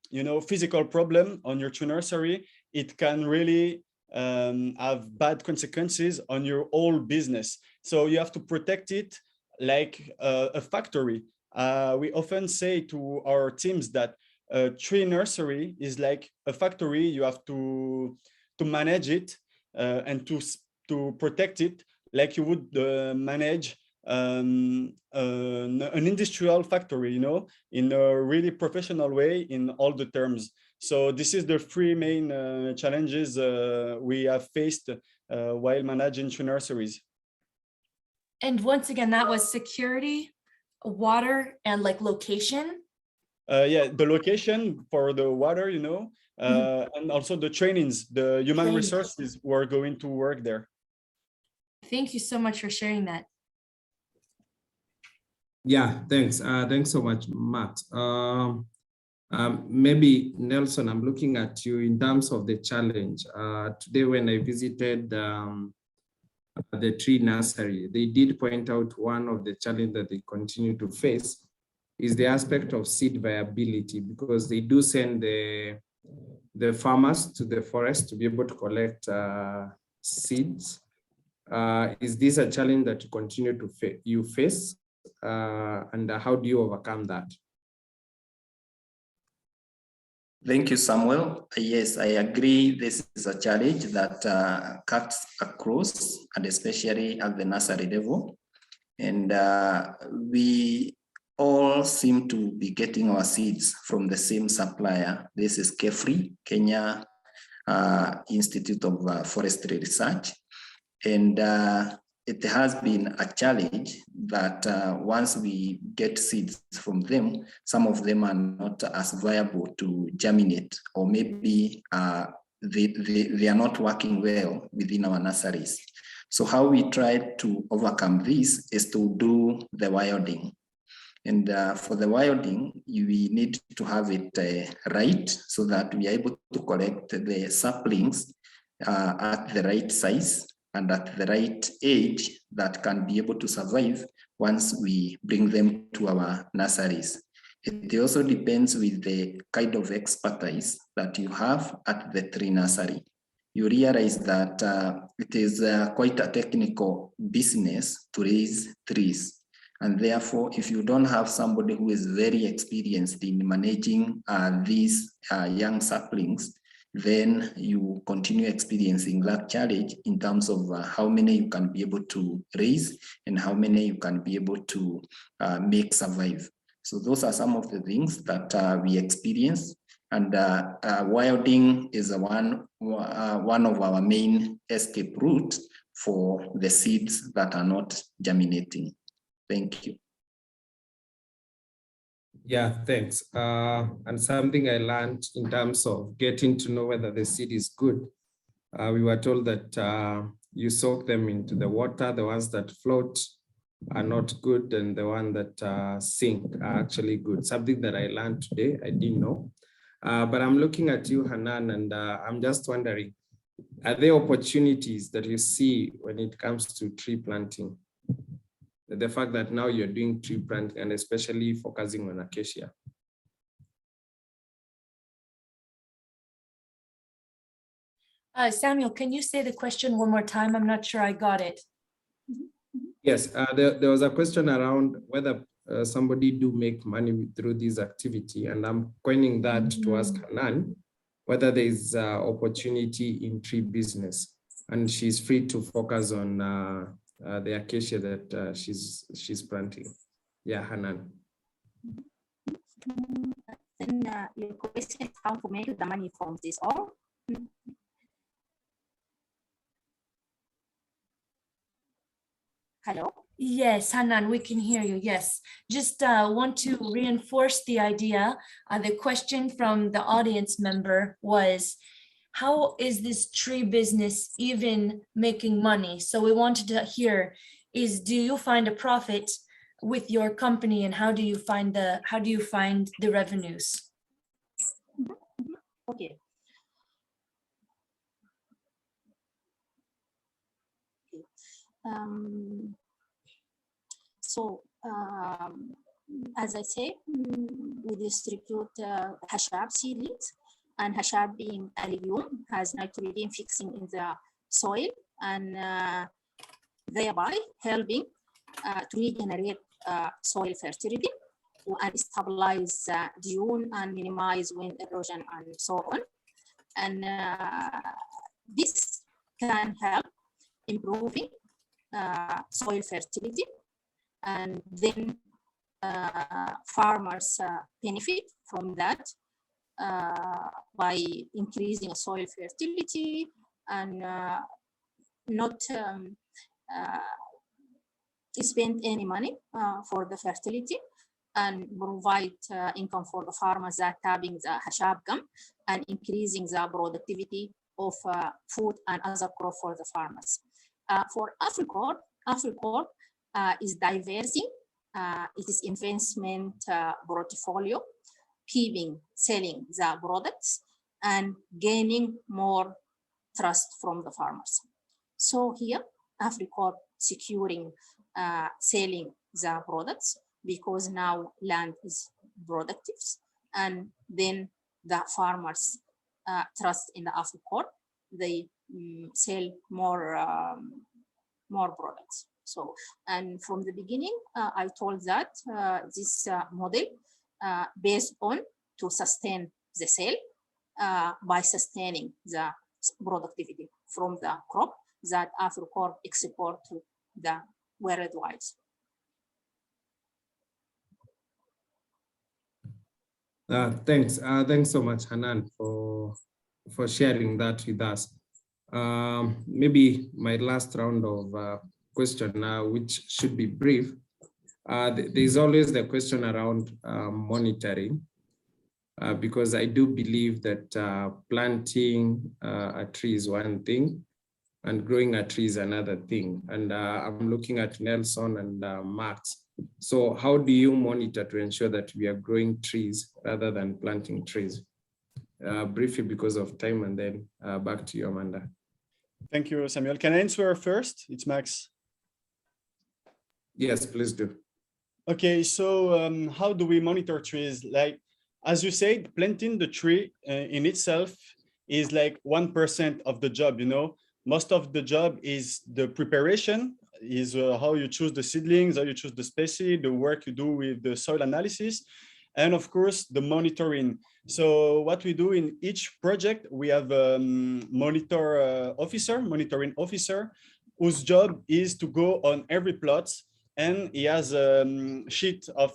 E: you know, physical problem on your tree nursery, it can really have bad consequences on your whole business. So you have to protect it like a factory. We often say to our teams that a tree nursery is like a factory. You have to manage it and to protect it like you would manage an industrial factory, you know, in a really professional way in all the terms. So this is the three main challenges we have faced while managing tree nurseries.
B: And once again, that was security, water, and like location.
E: Yeah, the location for the water, you know, and also the trainings, the human resources who are going to work there.
B: Thank you so much for sharing that.
A: Yeah, thanks. Thanks so much, Matt. Maybe Nelson, I'm looking at you in terms of the challenge. Today, when I visited the tree nursery, they did point out one of the challenges that they continue to face is the aspect of seed viability, because they do send the farmers to the forest to be able to collect seeds. Is this a challenge that you continue to face? And how do you overcome that?
F: Thank you, Samuel. Yes, I agree. This is a challenge that cuts across, and especially at the nursery level. And we all seem to be getting our seeds from the same supplier. This is Carefree, Kenya Institute of Forestry Research. And it has been a challenge that once we get seeds from them, some of them are not as viable to germinate, or maybe they are not working well within our nurseries. So how we try to overcome this is to do the wilding. And for the wilding, we need to have it right, so that we are able to collect the saplings at the right size and at the right age that can be able to survive once we bring them to our nurseries. It also depends with the kind of expertise that you have at the tree nursery. You realize that it is quite a technical business to raise trees. And therefore, if you don't have somebody who is very experienced in managing these young saplings, then you continue experiencing that challenge in terms of how many you can be able to raise and how many you can be able to make survive. So those are some of the things that we experience. And wilding is one of our main escape routes for the seeds that are not germinating. Thank you.
A: Yeah, thanks. And something I learned in terms of getting to know whether the seed is good, we were told that you soak them into the water. The ones that float are not good, and the one that sink are actually good. Something that I learned today, I didn't know. But I'm looking at you, Hanan, and I'm just wondering, are there opportunities that you see when it comes to tree planting? The fact that now you're doing tree planting and especially focusing on acacia.
B: Samuel, can you say the question one more time? I'm not sure I got it.
A: Yes, there was a question around whether somebody do make money through this activity, and I'm coining that to ask Hanan whether there is opportunity in tree business, and she's free to focus on the acacia that she's planting. Yeah, Hanan.
G: Then your question is how to make the money from this all. Hello?
B: Yes, Hanan, we can hear you. Yes, just want to reinforce the idea. The question from the audience member was, how is this tree business even making money? So we wanted to hear is, do you find a profit with your company, and how do you find the revenues?
G: Okay. As I say, we distribute hashab seedlings, and hashab being a legume has nitrogen fixing in the soil, and thereby helping to regenerate soil fertility and stabilize dune and minimize wind erosion and so on. And this can help improving soil fertility, and then farmers benefit from that by increasing soil fertility and not spend any money for the fertility, and provide income for the farmers that tapping the hashab gum and increasing the productivity of food and other crop for the farmers. For AfriCorp is diversing its investment portfolio, keeping selling the products and gaining more trust from the farmers. So here, AfriCorp securing selling the products because now land is productive, and then the farmers trust in the AfriCorp. They sell more products. So, and from the beginning, I told that this model based on to sustain the sale by sustaining the productivity from the crop that AfriCorp export to the worldwide.
A: Thanks so much, Hanan, for for sharing that with us. Maybe my last round of question now, which should be brief. There's always the question around monitoring, because I do believe that planting a tree is one thing and growing a tree is another thing. And I'm looking at Nelson and Max. So how do you monitor to ensure that we are growing trees rather than planting trees? Briefly because of time, and then back to you, Amanda.
E: Thank you, Samuel. Can I answer first? It's Max.
A: Yes, please do.
E: Okay, so how do we monitor trees? Like, as you said, planting the tree in itself is like 1% of the job, you know. Most of the job is the preparation, is how you choose the seedlings, how you choose the species, the work you do with the soil analysis, and of course, the monitoring. So what we do in each project, we have a monitoring officer, whose job is to go on every plot, and he has a sheet of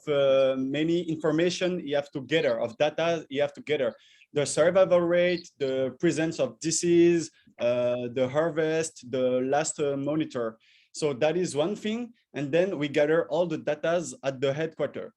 E: many information you have to gather, of data you have to gather. The survival rate, the presence of disease, the harvest, the last monitor. So that is one thing. And then we gather all the data at the headquarters.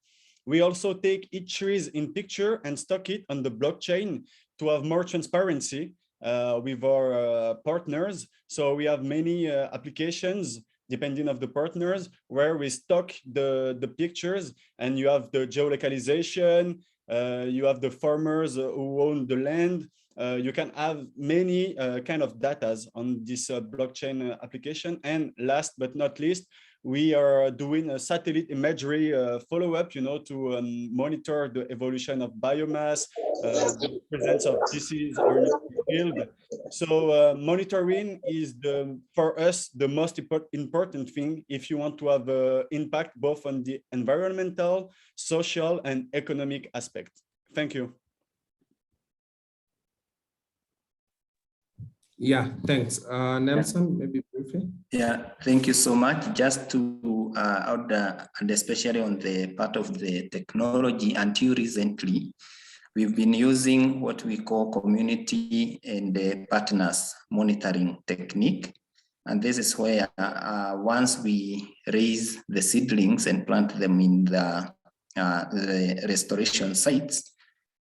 E: We also take each trees in picture and stock it on the blockchain to have more transparency with our partners. So we have many applications depending of the partners where we stock the pictures, and you have the geolocalization, you have the farmers who own the land. You can have many kind of data on this blockchain application. And last but not least, we are doing a satellite imagery follow-up, you know, to monitor the evolution of biomass, the presence of disease or not in the field. So monitoring is for us the most important thing if you want to have impact both on the environmental, social, and economic aspect. Thank you.
A: Yeah, thanks. Nelson, maybe briefly.
F: Yeah, thank you so much. Just to and especially on the part of the technology, until recently, we've been using what we call community and partners monitoring technique. And this is where once we raise the seedlings and plant them in the restoration sites,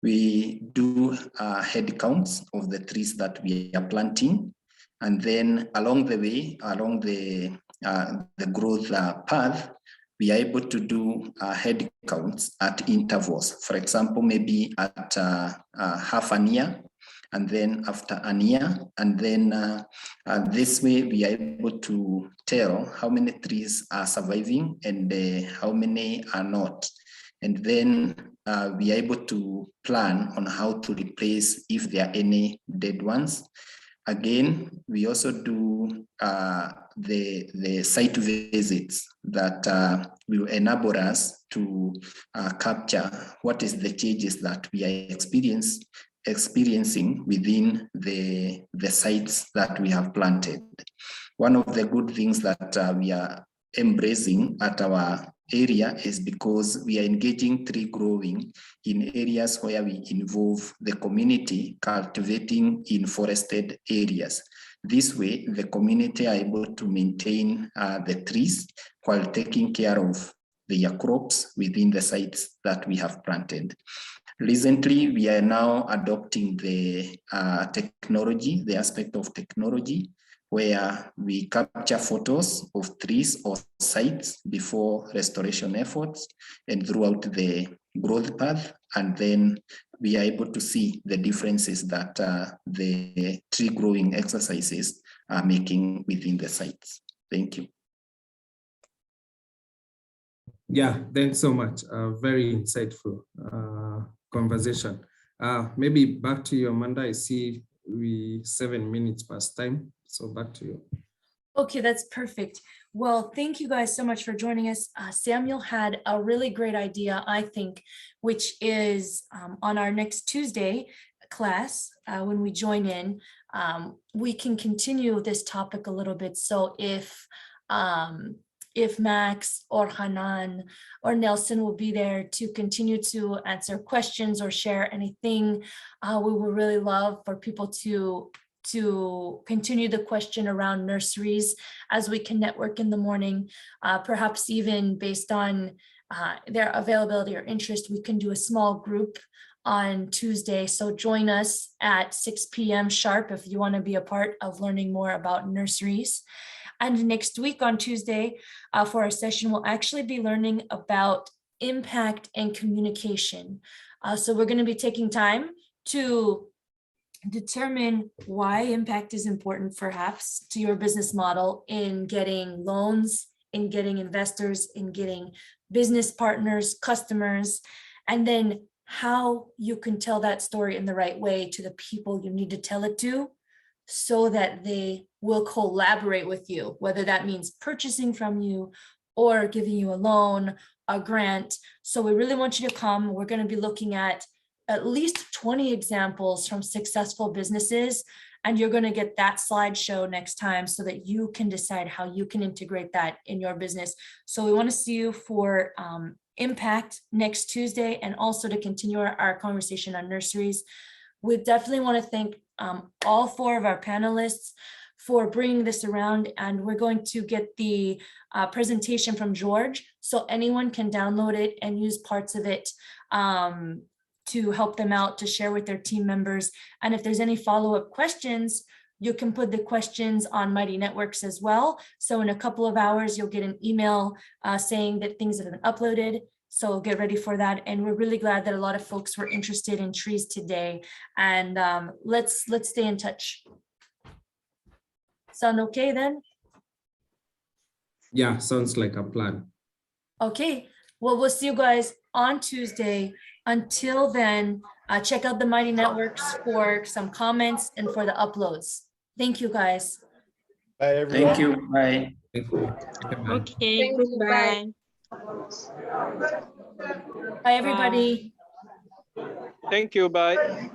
F: we do head counts of the trees that we are planting. And then along the way, along the growth path, we are able to do head counts at intervals. For example, maybe at half an year, and then after an year. And then this way, we are able to tell how many trees are surviving and how many are not. And then we are able to plan on how to replace if there are any dead ones. Again, we also do the site visits that will enable us to capture what is the changes that we are experiencing within the sites that we have planted. One of the good things that we are embracing at our area is because we are engaging tree growing in areas where we involve the community cultivating in forested areas. This way, the community are able to maintain the trees while taking care of their crops within the sites that we have planted. Recently, we are now adopting the technology, the aspect of technology, where we capture photos of trees or sites before restoration efforts and throughout the growth path. And then we are able to see the differences that the tree growing exercises are making within the sites. Thank you.
A: Yeah, thanks so much. Very insightful conversation. Maybe back to you, Amanda. I see we 7 minutes past time. So back to you.
B: Okay, that's perfect. Well, thank you guys so much for joining us. Samuel had a really great idea, I think, which is on our next Tuesday class, when we join in, we can continue this topic a little bit. So if if Max or Hanan or Nelson will be there to continue to answer questions or share anything. We would really love for people to continue the question around nurseries as we can network in the morning, perhaps even based on their availability or interest, we can do a small group on Tuesday. So join us at 6 p.m. sharp if you want to be a part of learning more about nurseries. And next week on Tuesday for our session, we'll actually be learning about impact and communication. So we're going to be taking time to determine why impact is important perhaps to your business model in getting loans, in getting investors, in getting business partners, customers, and then how you can tell that story in the right way to the people you need to tell it to so that they will collaborate with you, whether that means purchasing from you or giving you a loan, a grant. So we really want you to come. We're going to be looking at least 20 examples from successful businesses, and you're going to get that slideshow next time so that you can decide how you can integrate that in your business. So we want to see you for impact next Tuesday, and also to continue our conversation on nurseries. We definitely want to thank all 4 of our panelists for bringing this around, and we're going to get the presentation from George so anyone can download it and use parts of it to help them out, to share with their team members. And if there's any follow-up questions, you can put the questions on Mighty Networks as well. So in a couple of hours, you'll get an email saying that things have been uploaded. So get ready for that. And we're really glad that a lot of folks were interested in trees today. And let's stay in touch. Sound okay then?
A: Yeah, sounds like a plan.
B: Okay, well, we'll see you guys on Tuesday. Until then, check out the Mighty Networks for some comments and for the uploads. Thank you, guys.
E: Bye, everyone.
F: Thank you. Bye.
A: Thank you. Bye.
I: Okay, goodbye.
B: Bye, everybody.
J: Thank you. Bye.
K: Bye.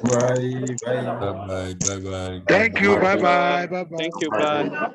K: Bye.
L: Bye bye. Bye bye.
K: Thank you.
J: Bye.
K: Bye bye. Bye bye.
J: Thank you. Bye.